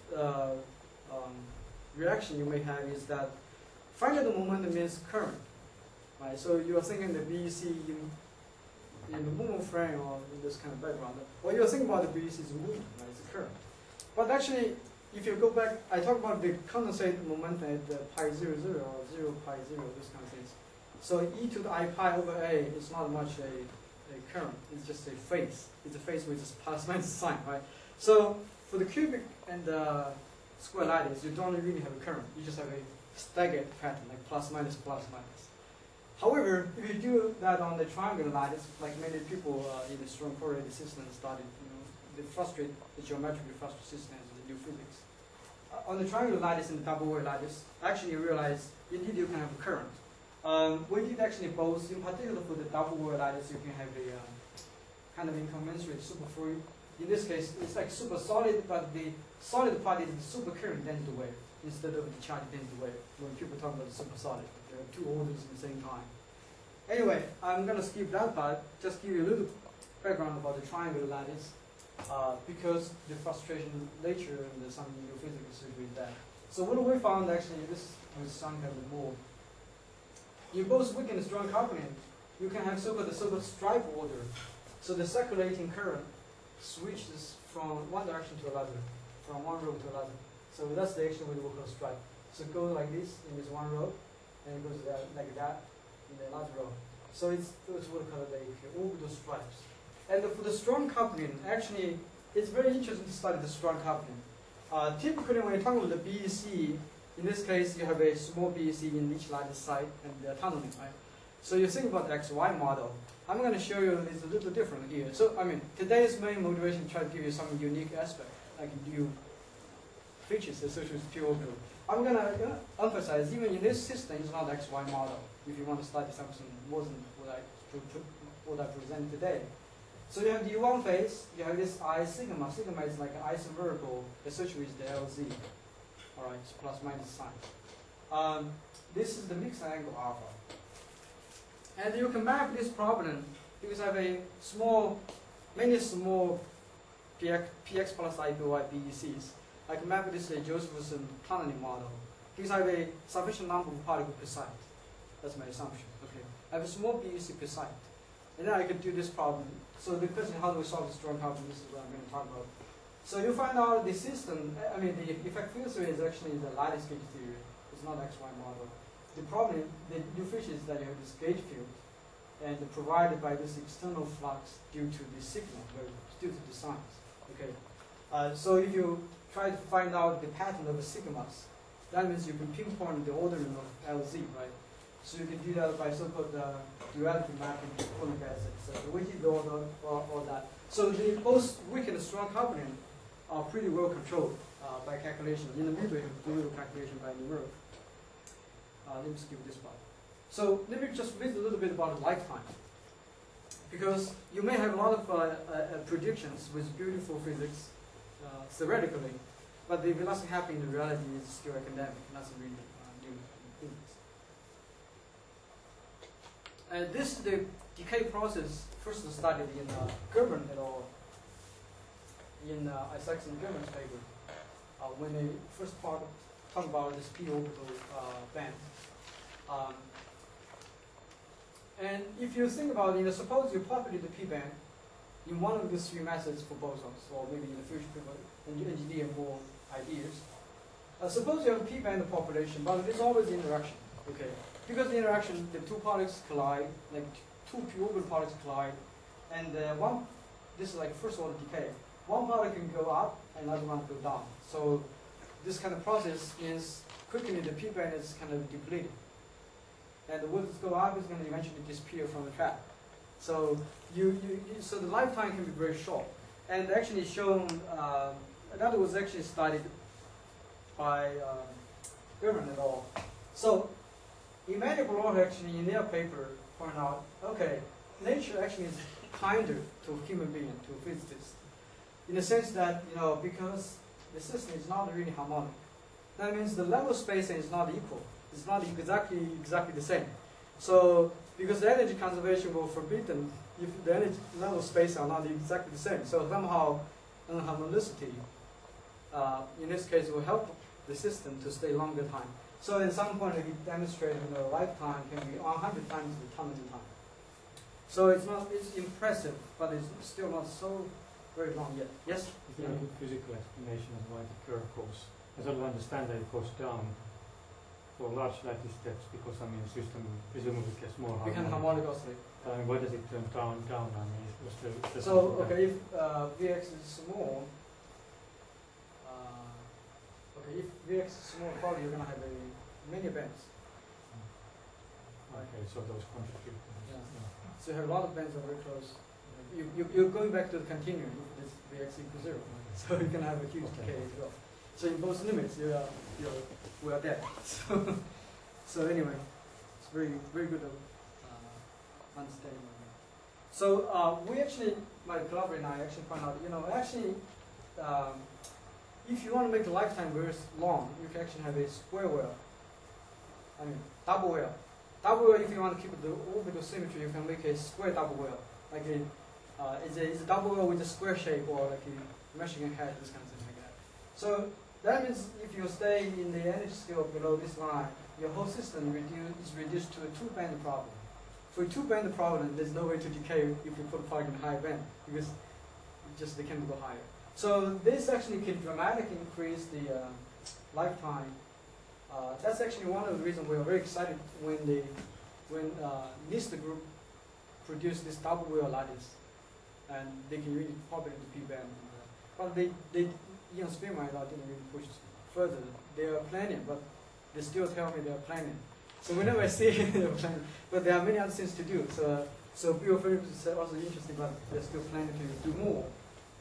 reaction you may have is that final momentum means current, right? So you are thinking the BEC in the movement frame or in this kind of background. What you're thinking about the BEC is movement, right? It's a current. But actually, if you go back, I talk about the condensate momentum at pi 0, 0 or 0 pi 0, those kind of things. So e to the I pi over a is not much a current, it's just a phase. It's a phase with a plus minus sign, right? So for the cubic and the square lattice, you don't really have a current. You just have a staggered pattern, like plus minus plus minus. However, if you do that on the triangular lattice, like many people in the strong correlated system started, they frustrate the geometrically frustrated systems with new physics. On the triangular lattice and the double wave lattice, actually you realize indeed you can have a current. We did actually both. In particular for the double wave lattice, you can have a kind of incommensurate superfluid. In this case, it's like super solid, but the solid part is the supercurrent density wave instead of the charge density wave. When people talk about the super solid, there are two orders at the same time. Anyway, I'm going to skip that part. Just give you a little background about the triangular lattice, because the frustration nature and some new physics associated with that. So what we found actually, this was some kind of more. In both weak and strong coupling, you can have the so-called stripe order. So the circulating current switches from one direction to another, from one row to another. So that's the actual way we call stripe. So it goes like this in this one row, and it goes like that in the last row. So it's what we call the orbital stripes. And for the strong coupling, actually, it's very interesting to study the strong coupling. Typically, when you talk about the BEC, in this case, you have a small BEC in each lattice side and the tunneling, right? So you think about the XY model. I'm going to show you it's a little different here. So, today's main motivation is to try to give you some unique aspect, like new features associated with pure orbital. I'm going to emphasize, even in this system, it's not XY model, if you want to study something more than what I present today. So you have the U1 phase, you have this I sigma. Sigma is like an isomerical associated with the LZ. Alright, it's plus minus sign. This is the mixed angle alpha. And you can map this problem because I have many small px plus IPY BECs. I can map this to a Josephson tunneling model because I have a sufficient number of particles per site. That's my assumption. Okay, I have a small BEC per site. And then I can do this problem So the question, how do we solve the strong carbon? This is what I'm going to talk about. So you find out the system, I mean, the effect field theory is actually the lattice gauge theory. It's not XY model. The problem, the new feature is that you have this gauge field, and provided by this external flux due to the signal, due to the signs. Okay. So if you try to find out the pattern of the sigmas, that means you can pinpoint the ordering of LZ, right? So you can do that by so-called duality mapping, Coulomb assets. So we did all that. So the both weak and strong component are pretty well controlled by calculation. In the middle, you have to do the calculation by numeric. Let me skip this part. So let me just read a little bit about the lifetime. Because you may have a lot of predictions with beautiful physics, theoretically, but the velocity happening in reality is still academic, nothing really new in physics. And this is the decay process first studied in Gerben et al. In Isaacson and Gerben's paper, when they first talk about this p orbital band. And if you think about it, suppose you populate the p-band in one of these three methods for bosons, or maybe in the future people engineer more ideas. Suppose you have a p-band population, but there's always interaction. Okay, because the interaction, the two particles collide, like two p-orbital particles collide, and this is like first order decay. One particle can go up, and another one go down. So this kind of process means quickly the p-band is kind of depleted. And the woods go up is going to eventually disappear from the trap. So so the lifetime can be very short. And actually shown, that was actually studied by Gerben et al. So Emmanuel Bloch actually in their paper pointed out, okay, nature actually is kinder to a human being, to a physicist, in the sense that, because the system is not really harmonic. That means the level spacing is not equal. It's not exactly the same. So because the energy conservation will forbid them if the energy level space are not exactly the same. So somehow unharmonicity in this case will help the system to stay longer time. So at some point he demonstrated lifetime can be 100 times the tunneling time. So it's impressive, but it's still not so very long yet. Yes? Is there any physical explanation of why the curve goes? I sort of understand that it goes down for large lattice steps because the system presumably gets more We can harmonic. harmonic oscillate. Why does it turn down? Was So okay, if Vx is small, if Vx is small, probably you're gonna have many bands. Okay, so those contribute. Yeah. So you have a lot of bands that are very close. You're going back to the continuum if this Vx equals 0. So you can have a huge decay as well. So in both limits, we are dead. So anyway, it's very good understanding. So we actually, my collaborator and I actually found out, if you want to make the lifetime very long, you can actually have a square well. I mean, double well. Double well, if you want to keep the orbital symmetry, you can make a square double well. Like it's a double well with a square shape, or like a Michigan head, this kind of thing like that. So that means if you stay in the energy scale below this line, your whole system is reduced to a two-band problem. For a two-band problem, there's no way to decay if you put a particle in a high band, because they can't go higher. So this actually can dramatically increase the lifetime. That's actually one of the reasons we are very excited when NIST group produced this double well lattice, and they can really populate the p-band. But Ian Spearman didn't really push further. They are planning, but they still tell me they are planning. So whenever I see they're planning, but there are many other things to do. So biophysics is also interesting, but they're still planning to do more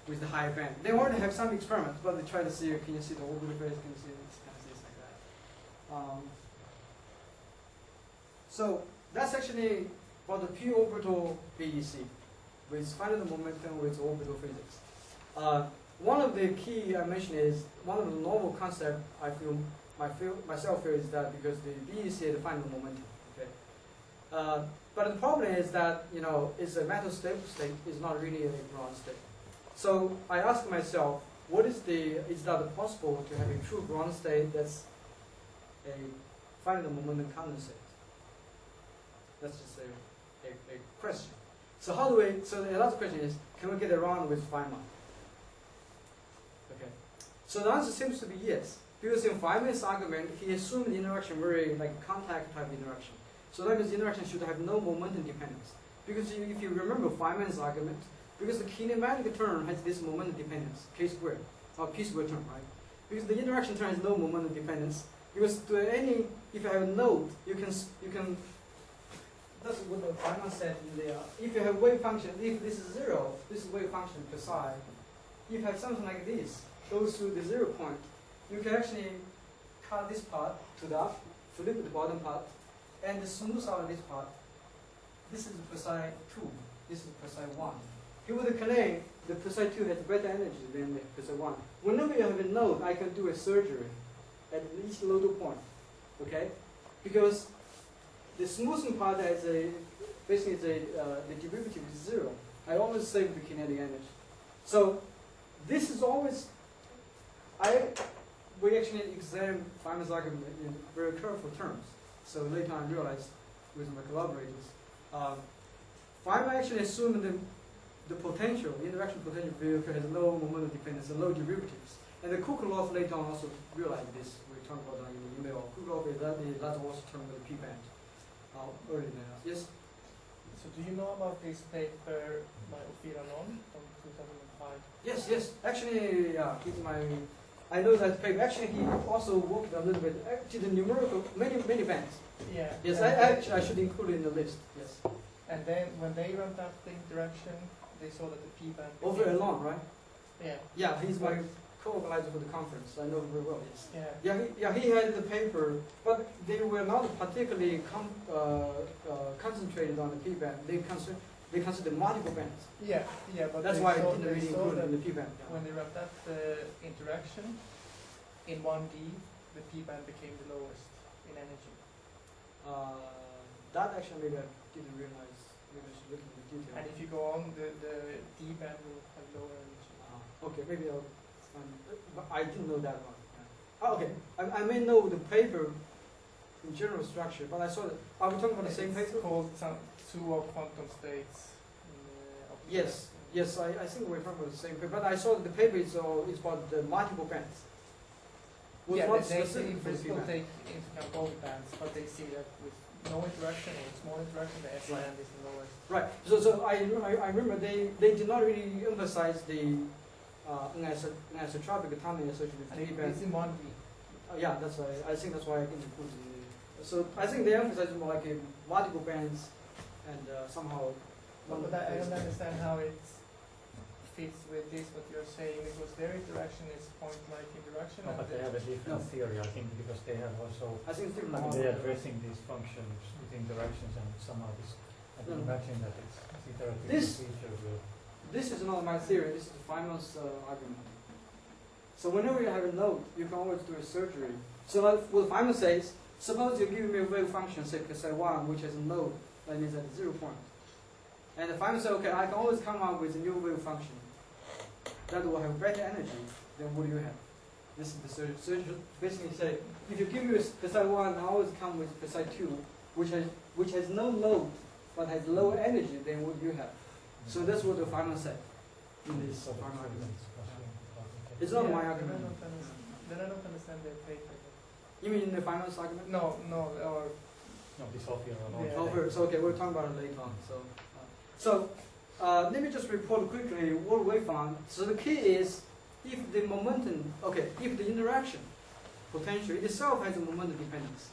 with the higher band. They already have some experiments, but they try to see, can you see the orbital phase, can you see this kind of things like that. So that's actually for the p orbital BEC, with fundamental momentum with orbital physics. One of the key I mentioned is one of the novel concept I feel myself feel is that because the BEC is the final momentum. Okay, but the problem is that it's a metal stable state is not really a ground state. So I asked myself, is that possible to have a true ground state that's a final momentum condensate? That's just a question. So how do we, so the last question is, can we get around with Feynman? Okay. So the answer seems to be yes. Because in Feynman's argument, he assumed the interaction very like contact type interaction. So that means the interaction should have no momentum dependence. Because if you remember Feynman's argument, because the kinematic term has this momentum dependence, k squared, or p squared term, right? Because the interaction term has no momentum dependence. Because to any, if you have a node, you can, that's what the Feynman said in there. If you have wave function, if this is 0, this is wave function per psi. If you have something like this, goes through the 0 point, you can actually cut this part to the up, flip the bottom part, and smooth out this part. This is per psi 2, this is per psi 1. He would claim the per psi 2 has better energy than the per psi 1. Whenever you have a node, I can do a surgery at each local point, okay? Because the smoothing part is basically the derivative is 0. I always save the kinetic energy. So this is always, we actually examine Feynman's argument in very careful terms. So later on I realized with my collaborators, Feynman actually assumed the potential, the interaction potential vehicle has low momentum dependence and low derivatives. And the Cook-Loff later on also realized this. We talked about that in the email. Cook-Loff is that's also termed the P-band earlier than us. Yes? So do you know about this paper by Ophir Anon from 2005? Yes, yes. Actually, yeah, he's my. I know that paper. Actually, he also worked a little bit. Actually, the numerical many bands. Yeah. Yes, I should include it in the list. Yes. And then when they ramped up the interaction, they saw that the p-band. Over Alon, right? Yeah. Yeah, he's my co-organizer for the conference. I know him very well. Yes. Yeah. He had the paper, but they were not particularly concentrated on the p-band. They considered multiple bands. Yeah. But That's they why I saw- didn't they really saw include it that in the p-band. when they ramped up the interaction in 1D, the p-band became the lowest in energy. That actually maybe I didn't realize. Maybe I should look into the detail. And if you go on, the D-band will have lower energy. Okay, maybe I'll find. But I didn't know that one. Yeah. Oh, okay, I may know the paper in general structure, but I saw that. Are we talking about the same It's paper? called two quantum states. Of the Yes, yes. I think we're talking about the same paper, but I saw that the paper is about the multiple bands. Was Yeah, not they specific in for the principle p-band. take into account both bands, but they see that with no interaction or small interaction, the S band is the lowest. Right. So I remember they did not really emphasize the anisotropic timing associated with And p-band. it's in 1D. Yeah, that's why I think that's why I didn't include it. So I think they emphasize more like multiple bands and somehow. But I don't understand how it fits with this, what you're saying, because their interaction is point-like interaction. No, and but they have a different No. theory, I think, because they have also, I think it's different. they're addressing these functions with interactions and somehow this, I can No. imagine that it's iterative This- feature will. This is not my theory. This is Feynman's argument. So whenever you have a node, you can always do a surgery. So like what Feynman says, suppose you give me a wave function, say psi1, which has a node that is at 0 point. And Feynman says, okay, I can always come up with a new wave function that will have better energy than what you have. This is the surgery. So basically say, if you give me a psi1, I always come with psi2, which has no load but has lower energy than what you have. So that's what the Feynman said in this Sort of Feynman argument. argument. It's not Yeah, my then I argument. don't understand- Then I don't understand their paper. You mean in the Feynman's argument? No, or No, this Ophir Anon. Yeah. Over. So okay, we'll talk about it later on. So let me just report quickly what we found. So the key is if the momentum, okay, if the interaction potential itself has a momentum dependence.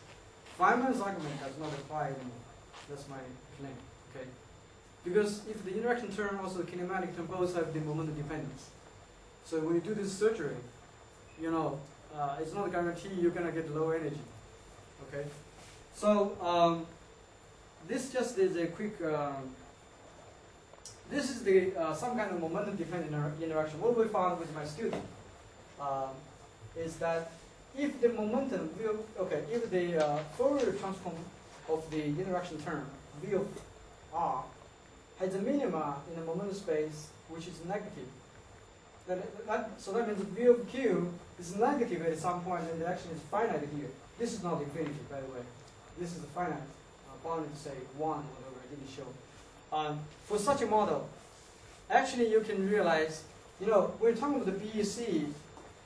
Feynman's argument does not apply anymore. That's my claim. Okay, because if the interaction term also the kinematic term both have the momentum dependence. So when you do this surgery, you know, it's not a guarantee you're gonna get low energy. Okay, so this just is a quick. This is the some kind of momentum dependent interaction. What we found with my student is that if the momentum will, okay, if the Fourier transform of the interaction term V of R has a minima in the momentum space which is negative, so that means V of Q is negative at some point and the action is finite here. This is not infinity, by the way. This is finite, bounded to say 1, whatever I didn't show. for such a model, actually you can realize, when you're talking about the BEC,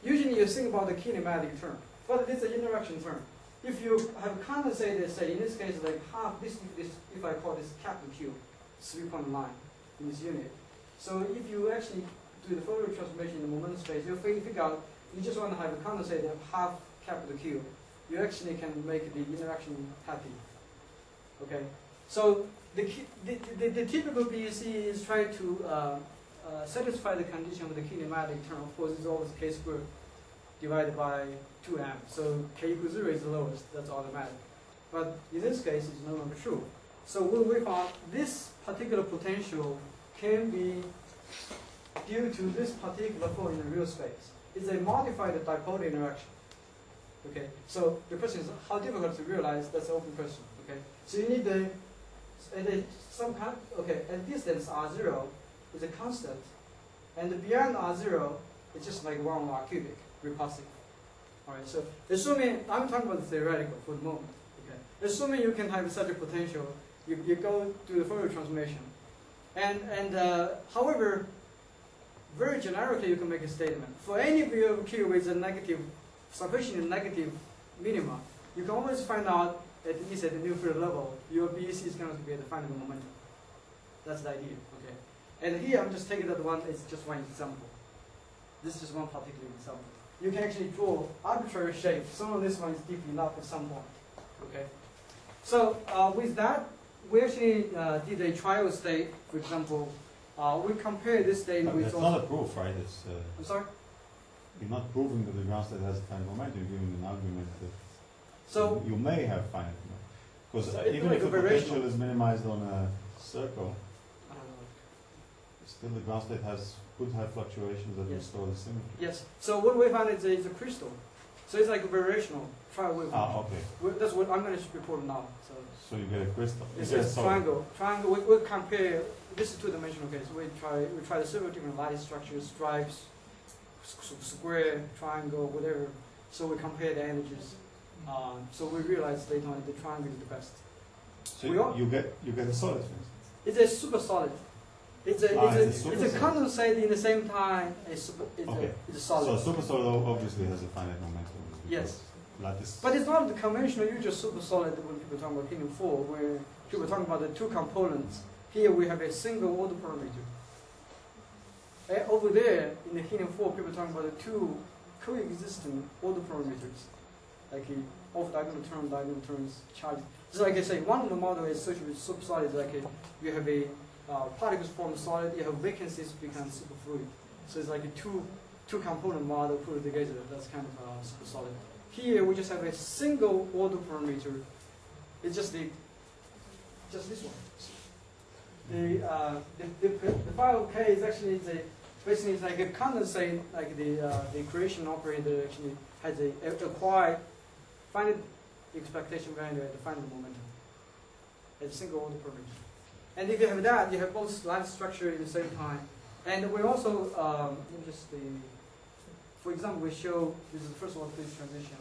usually you think about the kinematic term, but it's an interaction term. If you have condensated, say in this case, like half this, if I call this capital Q, 3.9 in this unit. So if you actually do the Fourier transformation in the momentum space, you'll figure out you just want to have a condensate of half capital Q. You actually can make the interaction happy. Okay. So the typical BEC is trying to satisfy the condition of the kinematic term. Of course, it's always k squared divided by 2m. So k equals 0 is the lowest. That's automatic. But in this case, it's no longer true. So when we found this particular potential can be due to this particular force in the real space. It's a modified dipole interaction. Okay. So the question is how difficult to realize. That's an open question. Okay. So you need at distance r0 is a constant, and beyond r0 it's just like 1 r cubic repulsive. All right. So assuming I'm talking about the theoretical for the moment. Okay. Assuming you can have such a potential, you go to the Fourier transformation, and however, very generically you can make a statement for any V of Q with a negative, sufficiently negative minima. You can always find out at least at the new field level, your BEC is going to be at the final momentum. That's the idea. Okay. And here I'm just taking that one. It's just one example. This is just one particular example. You can actually draw arbitrary shapes. Some of this one is deep enough at some point. Okay. So with that, we actually did a trial state. For example, we compare this state with. That's not a proof, right? It's. I'm sorry. You're not proving that the ground state has a finite momentum. You're giving an argument that. So you may have finite momentum, because so even like if the a potential variational. is minimized on a circle, I don't know. still the ground state could have fluctuations that Yes. restore the symmetry. Yes. So what we found is it's a crystal. So it's like a variational trial wave. Okay. That's what I'm going to report now. So So you get a crystal. it's You get a triangle. Triangle. We compare. This is two-dimensional case. We try several different lattice structures, stripes, square, triangle, whatever. So we compare the energies. So we realized later on the triangle is the best. So we all- you get a solid, for instance. It's a super solid. It's a super solid. condensate in the same time. It's Okay. a solid. So a super solid obviously has a finite momentum. Yes. Lattice. But it's not the conventional usual super solid when people talk about helium 4, where people talking about the two components. Here we have a single order parameter. Over there in the helium 4, people talking about the two coexisting order parameters, like off diagonal terms, charge. So like I say, one of the model is associated with super solid. Like you have a particles form solid, you have vacancies become superfluid. So it's like a two component model put together. That's kind of super solid. Here we just have a single order parameter. It's just this one. The phi K is actually basically it's like a condensate, like the creation operator actually has a acquired finite expectation value at the final momentum at a single order parameter. And if you have that, you have both lattice structure at the same time. And we also for example, we show this is the first one phase transition.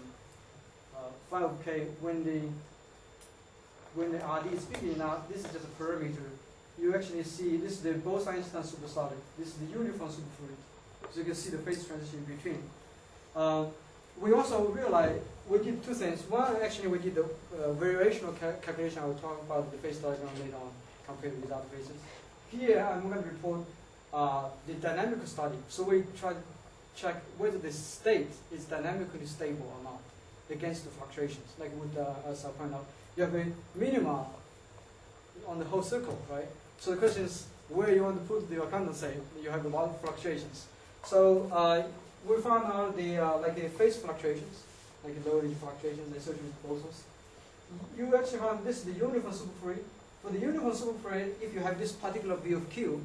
Phi of K when the RD is big enough, this is just a parameter. You actually see this is the Bose-Einstein supersolid. This is the uniform superfluid. So you can see the phase transition in between. We also realized we did two things. One, actually, we did the variational calculation. I will talk about the phase diagram later on compared with other phases. Here, I'm going to report the dynamical study. So we try to check whether the state is dynamically stable or not against the fluctuations. Like with, as I pointed out, you have a minima on the whole circle, right? So the question is where you want to put your condensate. You have a lot of fluctuations. So we found out the phase fluctuations, like the low energy fluctuations associated with bosons. You actually found this is the uniform superfluid. For the uniform superfluid, if you have this particular V of Q,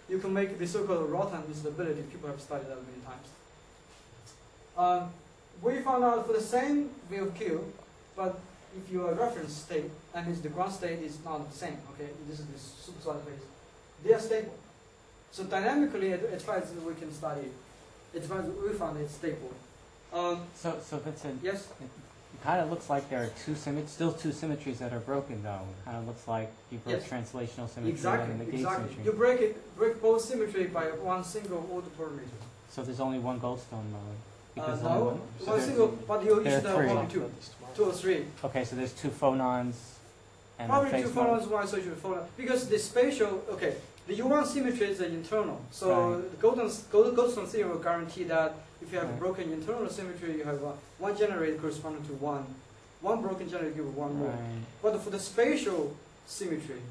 you can make the so-called Rotan instability. People have studied that many times. We found out for the same V of Q, but if your reference state, that means the ground state is not the same, okay? This is the supersolid phase. They are stable. So dynamically, as far as we can study, as far as we found it's stable. So Vincent, Yes? It kind of looks like there are still two symmetries that are broken though. It kind of looks like you broke Yes. translational symmetry Exactly, and the gate exactly. symmetry. You break both symmetry by one single order parameter. So there's only one Goldstone mode. Because only No, one. one single, but you There are should have three. probably two or three. Okay, so there's two phonons and Probably a phase two mode. phonons, one associated phonon. Because the spatial, okay, the U1 symmetry is the internal. So Right. the Goldstone theorem will guarantee that if you have a Right. broken internal symmetry, you have one generator corresponding to one. One broken generator gives one more. Right. But for the spatial symmetry,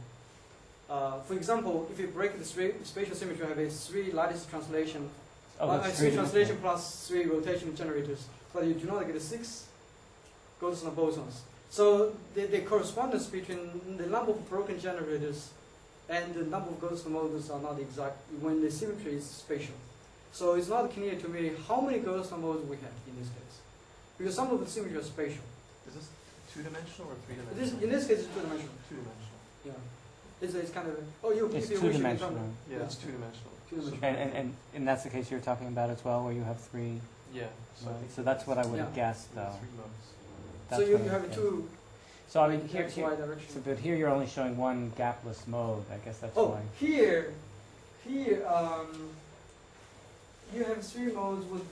for example, if you break the spatial symmetry, you have a 3 lattice translation, Oh, that's three three translation plus 3 rotation generators, but you do not get 6 Goldstone bosons. So the correspondence between the number of broken generators and the number of Goldstone modules are not exact when the symmetry is spatial. So it's not clear to me how many Goldstone modules we have in this case, because some of the symmetry are spatial. Is this two-dimensional or In three-dimensional? this case, it's two-dimensional. Two-dimensional. Yeah, it's kind of It's if you two wish, you can dimensional. Yeah, Yeah. it's two-dimensional. And that's the case you're talking about as well, where you have three. Yeah. So, I Right. think So that's what I would have Yeah. guessed though. three modes. So That's you what I have would guess. two So I mean, X, Y direction. so but here you're only showing one gapless mode. I guess that's Oh, why. here, you have 3 modes with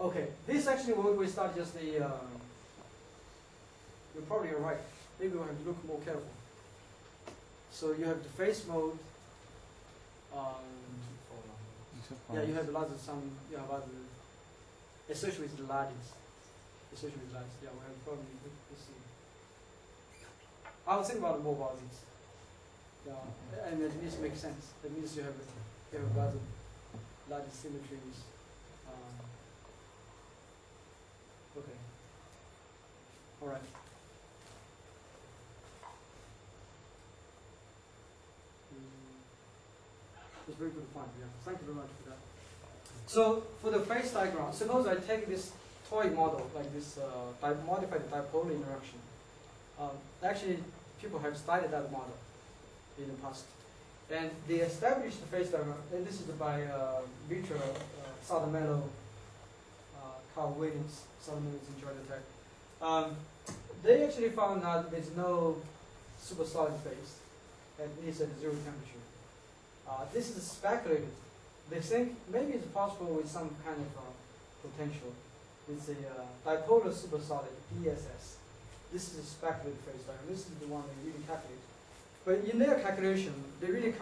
okay, this actually when we start just the, you're probably right. Maybe we have to look more careful. So you have the phase mode, yeah, you have a lot of you have other, especially with the lattice. Yeah, we have probably, let's see. I'll think about more about this. Yeah, and it needs to make sense. That means you have a lot of lattice symmetries. Okay. All right. That's very good point. Yeah. Thank you very much for that. So for the phase diagram, suppose I take this toy model like this modified dipole interaction. Actually, people have studied that model in the past, and they established the phase diagram. And this is by Vitra, Sadamello, Carl Williams, Sadamello in Georgia Tech. They actually found that there's no supersolid phase, and it's at 0 temperature. This is speculated. They think maybe it's possible with some kind of potential. It's a dipolar supersolid, DSS. This is a speculative phase diagram. This is the one they really calculate. But in their calculation, they really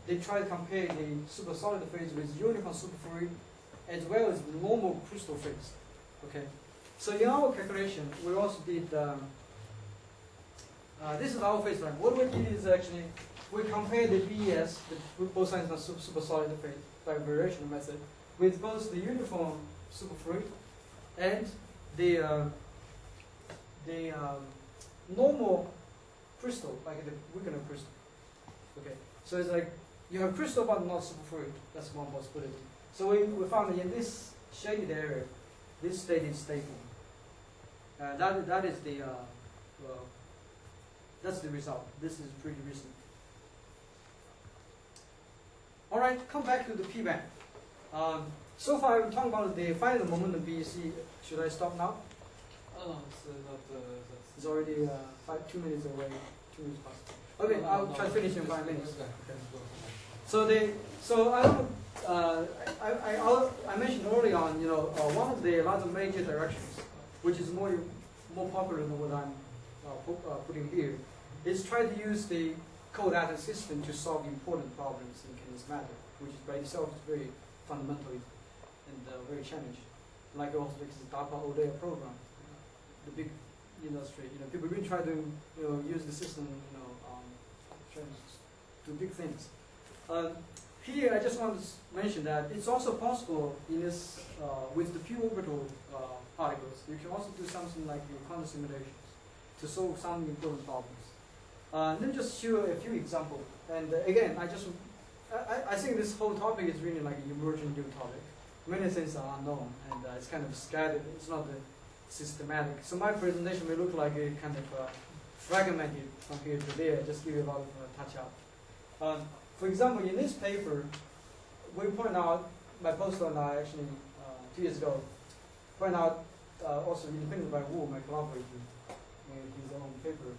they try to compare the supersolid phase with uniform superfluid as well as the normal crystal phase. Okay. So in our calculation, we also did, this is our phase diagram. What we did is actually, we compare the BES, both sides of supersolid phase by variation method, with both the uniform superfluid and the normal crystal, like the Wigner crystal. Okay, so it's like you have crystal but not superfluid. That's one possibility. So we found that in this shaded area, this state is stable. That is the well, that's the result. This is pretty recent. All right, come back to the p-band. So far, I'm talking about the final momentum BEC. Should I stop now? Oh, it's not, It's already 2 minutes away. 2 minutes past. Okay, I'll try to finish in 5 minutes. Okay. So I mentioned early on, one of the rather major directions, which is more popular than what I'm putting here, is try to use the co-data system to solve important problems in Canadian matter, which is by itself is very fundamentally and very challenging. Like also because the DARPA ODEA program, the big industry, people really try to use the system, try to do big things. Here, I just want to mention that it's also possible in this with the few orbital particles. You can also do something like the quantum simulations to solve some important problems. Let me just show a few examples. And again, I think this whole topic is really like an emerging new topic. Many things are unknown, and it's kind of scattered. It's not systematic. So my presentation may look like a kind of fragmented from here to there. Just give you a lot of touch up. For example, in this paper, we point out my postdoc and I actually 2 years ago point out, also independent by Wu, my collaborator, in his own paper,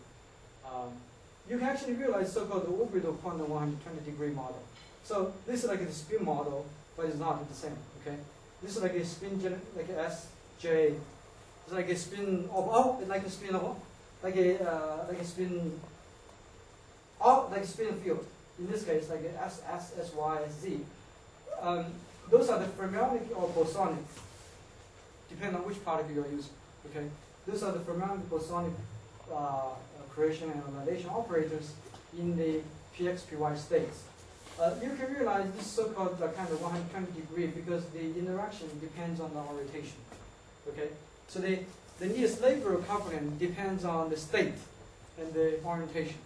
you can actually realize so-called orbital quantum 120-degree model. So this is like a spin model, but it's not the same. Okay, this is like a spin like a SJ. It's like a spin of like a spin of like a spin like a spin field. In this case, like a SY, Z. Those are the fermionic or bosonic, depending on which particle you're using. Okay, those are the fermionic bosonic creation and annihilation operators in the PX/PY states. You can realize this so-called kind of 120-degree because the interaction depends on the orientation. Okay, so the nearest Labour coupling depends on the state and the orientation,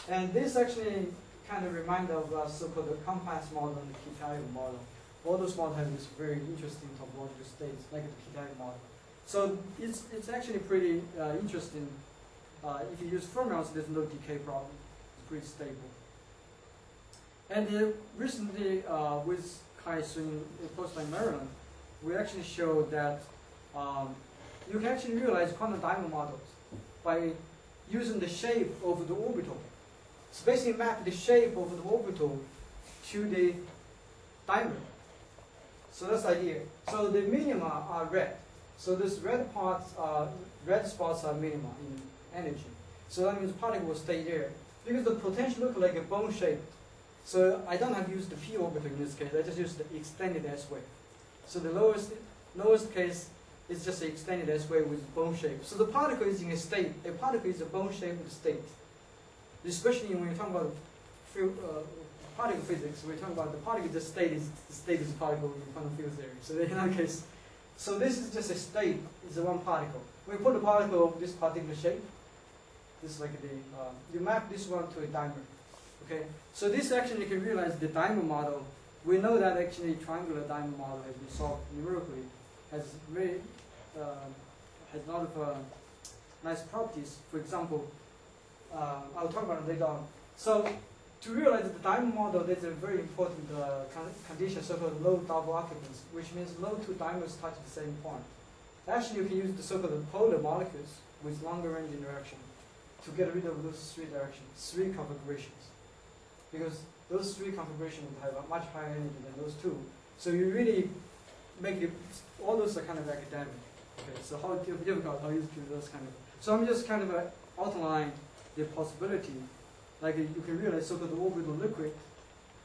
and this actually kind of reminds of so-called the compass model and the Kitaev model. All those models have this very interesting topological states, like the Kitaev model. So it's actually pretty interesting. If you use fermions, there's no decay problem. It's pretty stable. And recently, with Kai Sun postdoc in Maryland, we actually showed that you can actually realize quantum diamond models by using the shape of the orbital. So basically map the shape of the orbital to the diamond. So that's the idea. So the minima are red. So this red spots are minima in energy. So that means particle will stay there. Because the potential looks like a bone shape. So I don't have to use the p orbital in this case. I just use the extended S wave. So the lowest case is just an extended S wave with bone shape. So the particle is in a state. A particle is a bone shaped state. Especially when you talk about particle physics, we're talking about the particle. The state is the particle in quantum field theory. So in that case, so this is just a state. It's a one particle. We put a particle of this particular shape. This is like the you map this one to a diamond. Okay. So this actually you can realize the diamond model. We know that actually triangular diamond model has been solved numerically. Has very has a lot of nice properties. For example, I'll talk about it later on. So to realize the diamond model, there's a very important condition, so-called low double occupants, which means no two diamonds touch the same point. Actually, you can use the so-called polar molecules with longer range interaction to get rid of those three configurations. Because those three configurations would have a much higher energy than those two. So you really make it, all those are kind of academic. Okay, so how difficult, how you do those kind of. So I'm just kind of outline the possibility. Like you can realize so-called orbital liquid,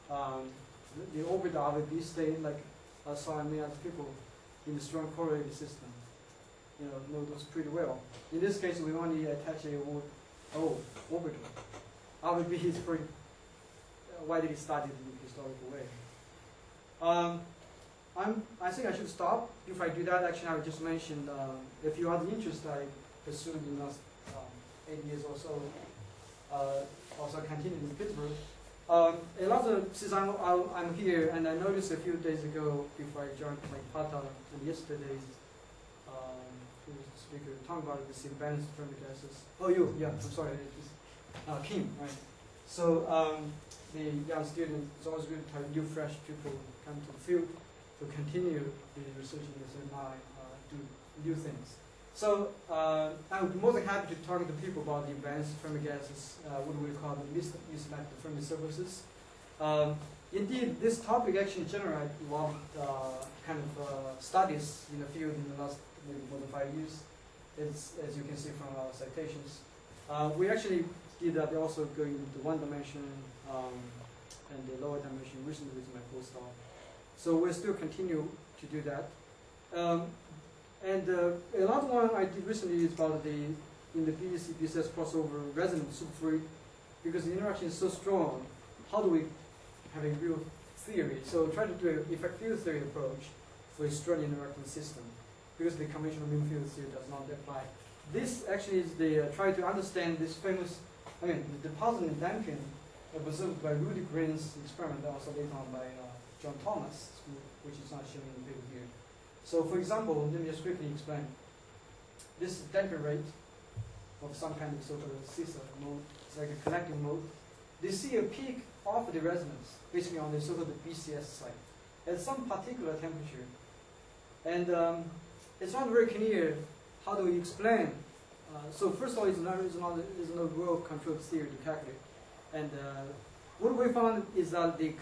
the orbital RVB state, like I saw many other people in the strong correlated system, know those pretty well. In this case, we only attach a orbital. RVB is pretty widely studied in the historical way. I think I should stop. If I do that, actually, I would just mention a few other interests I pursued in the last 8 years or so. Also continued in Pittsburgh. A lot of, since I'm here, and I noticed a few days ago, before I joined my partner, and yesterday, who was the speaker, talking about the imbalance of fermic gases. Oh, yeah, I'm sorry, it was Kim, right? So the young student, it's always good to have new, fresh people come to the field to continue the research in the same line, do new things. So I would be more than happy to talk to people about the advanced fermic gases, what we call the mismatched Fermi surfaces. Indeed, this topic actually generated a lot of studies in the field in the last maybe more than 5 years, as you can see from our citations. We actually did that also going into one dimension and the lower dimension recently with my postdoc. So we'll still continue to do that. And another one I did recently is about in the BEC-BSS crossover resonance superfluid, because the interaction is so strong. How do we have a real theory? So try to do an effect field theory approach for a strong interacting system, because the conventional mean field theory does not apply. This actually is the try to understand this famous, the deposit and damping observed by Rudy Green's experiment, also later on by John Thomas, which is not shown in the paper here. So for example, let me just quickly explain. This is damping rate of some kind of so-called seesaw mode. It's like a collecting mode. They see a peak of the resonance, basically on the so-called BCS side. at some particular temperature. And it's not very clear how do we explain. So first of all, it's no real controlled theory to calculate. And what we found is that the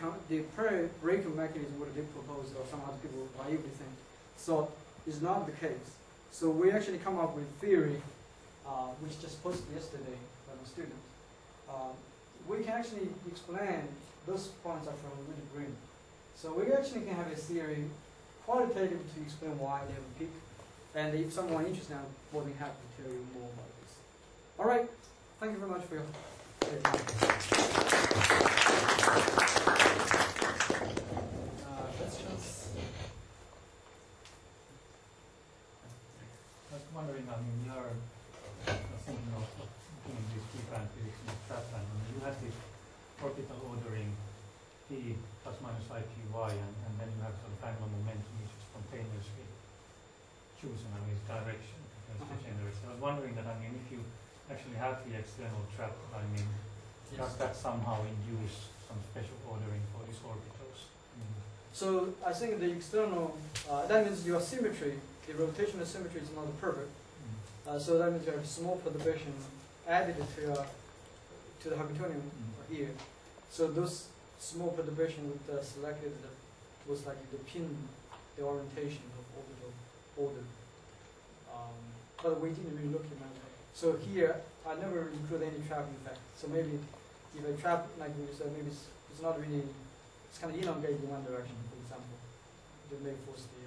prior breaking mechanism what they proposed, or some other people naively think, so is not the case. So we actually come up with theory, which just posted yesterday by a student. We can actually explain those points are from really green. So we actually can have a theory qualitative to explain why they have a peak. And if someone interested, I'm more than happy to tell you more about this. All right. Thank you very much for your time. Questions? I was wondering, I mean, you are thinking of doing this pre-planned physics in Stratland. I mean, you have this orbital ordering P plus minus IQY, and then you have sort of angular momentum which is spontaneously chosen on its direction because it generates. I was wondering that, I mean, if you actually have the external trap, I mean, does that somehow induce some special ordering for these orbitals? So I think the external, that means your symmetry, the rotational symmetry is not perfect. So that means you have small perturbation added to the Hamiltonian here. So those small perturbation would selected was like the pin, the orientation of orbital order. But we didn't really look at that. So here I never include any trap effect. So maybe if a trap, like we said, maybe it's not really, it's kind of elongated in one direction, for example. That may force the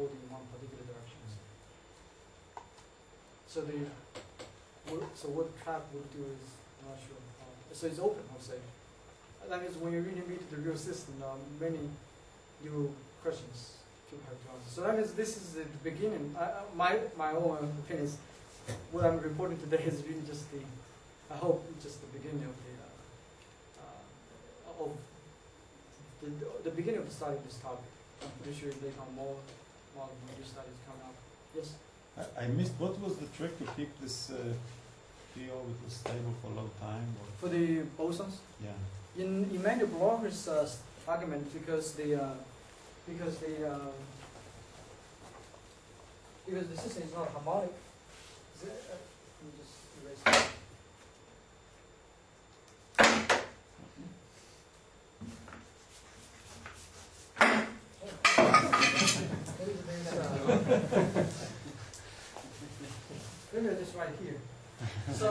order in one particular direction. So what the trap would do is, I'm not sure. So it's open, I'll say. That means when you really meet the real system, many new questions to have to answer. So that means this is the beginning. My own opinion is what I'm reporting today is really just I hope just the beginning of the beginning of the study of this topic. I'm pretty sure later on more new studies coming up. Yes. I missed, what was the trick to keep this P orbital stable for a long time? Or? For the bosons? Yeah. In many bloggers' argument, because the system is not harmonic. Let me just erase that. Maybe I'll just write here. So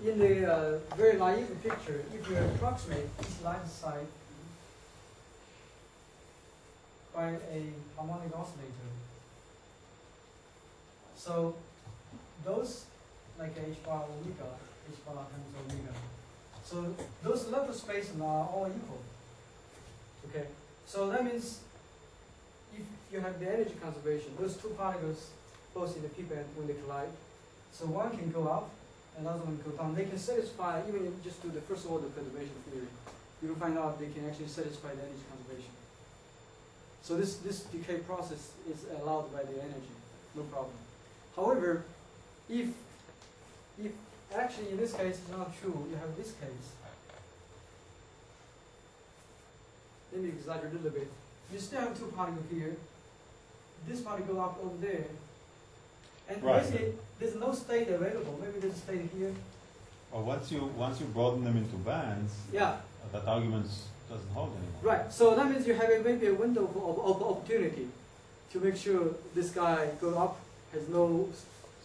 in the very naive picture, if you approximate each line side by a harmonic oscillator, so those like h bar omega, h bar times omega, so those level spaces are all equal. Okay, so that means if you have the energy conservation, those two particles both in the p-band when they collide, so one can go up, another one go down. They can satisfy, even if you just do the first order perturbation theory, you will find out they can actually satisfy the energy conservation. So this decay process is allowed by the energy, no problem. However, if actually in this case it's not true, you have this case. Let me exaggerate a little bit. You still have two particles here. This particle up over there. And basically, there's no state available. Maybe there's a state here. Or once you broaden them into bands, yeah, that argument doesn't hold anymore. Right. So that means you have maybe a window of opportunity to make sure this guy go up has no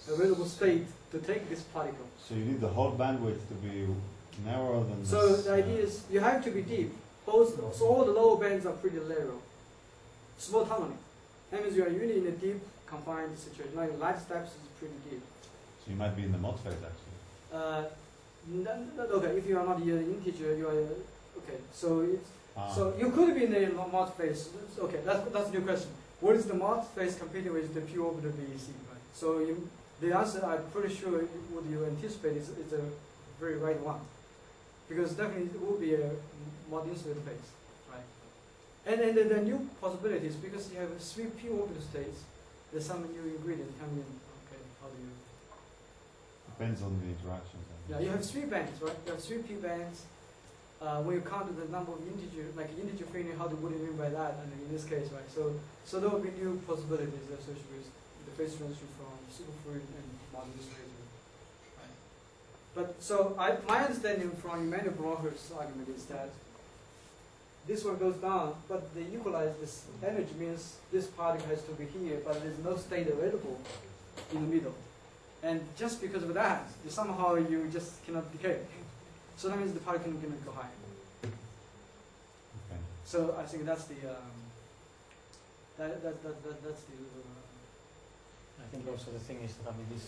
available state to take this particle. So you need the whole bandwidth to be narrower than. So this, the idea is you have to be deep. Both, so all the lower bands are pretty narrow. Small tunneling. That means you are really in a deep confined situation. Like light steps is pretty deep. So you might be in the mod phase actually. Okay, if you are not in an integer, you are okay. So it's so you could be in the mod phase. Okay, that's a new question. What is the mod phase competing with the pure orbital BEC? Right. So the answer, I'm pretty sure what you anticipate is a very right one, because definitely it will be a mod insulated phase, right? And then the new possibilities, because you have 3 pure orbital states, there's some new ingredient coming in. Okay, how do you? Depends on the interactions. Yeah, you have 3 bands, right? You have 3 p bands, when you count the number of integer, like integer fitting, what do you mean by that? And in this case, right? So there will be new possibilities associated with the phase transition from superfluid and modulator. Right? But so my understanding from Emmanuel Blocher's argument is that this one goes down, but they equalize this energy means this particle has to be here, but there's no state available in the middle. And just because of that, somehow you just cannot decay. So that means the particle can go higher. Okay. So I think that's the that's the I think also the thing is that, I mean, this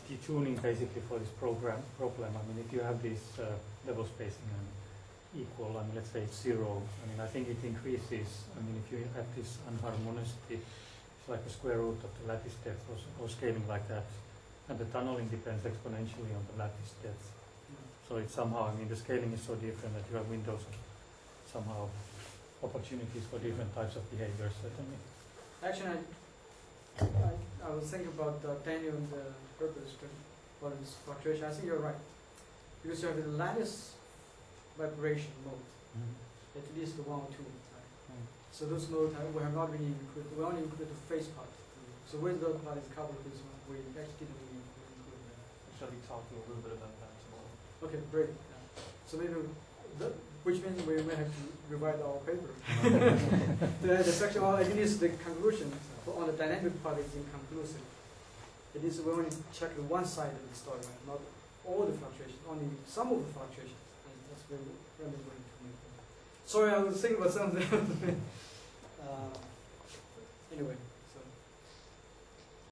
detuning basically for this problem, I mean, if you have this level spacing and equal, I mean, let's say it's 0, I mean, I think it increases, I mean, if you have this unharmonicity, it's like a square root of the lattice depth or scaling like that, and the tunneling depends exponentially on the lattice depth. So it's somehow, I mean, the scaling is so different that you have windows of somehow opportunities for different types of behaviors, certainly. Actually, I was thinking about Daniel and the purpose for this fluctuation. I think you're right. Because you have the lattice vibration mode, at least 1 or 2. Right? So those modes we have not really included. We only included the phase part. So with those part is covered with this one, we actually didn't really include that. I shall be talking a little bit about that tomorrow. Okay, great. Yeah. So maybe, which means we may have to rewrite our paper. The section on, at least the conclusion on the dynamic part is inconclusive. It is we only check the one side of the story, right? Not all the fluctuations, only some of the fluctuations. And that's very important to me. Sorry, I was thinking about something. Anyway.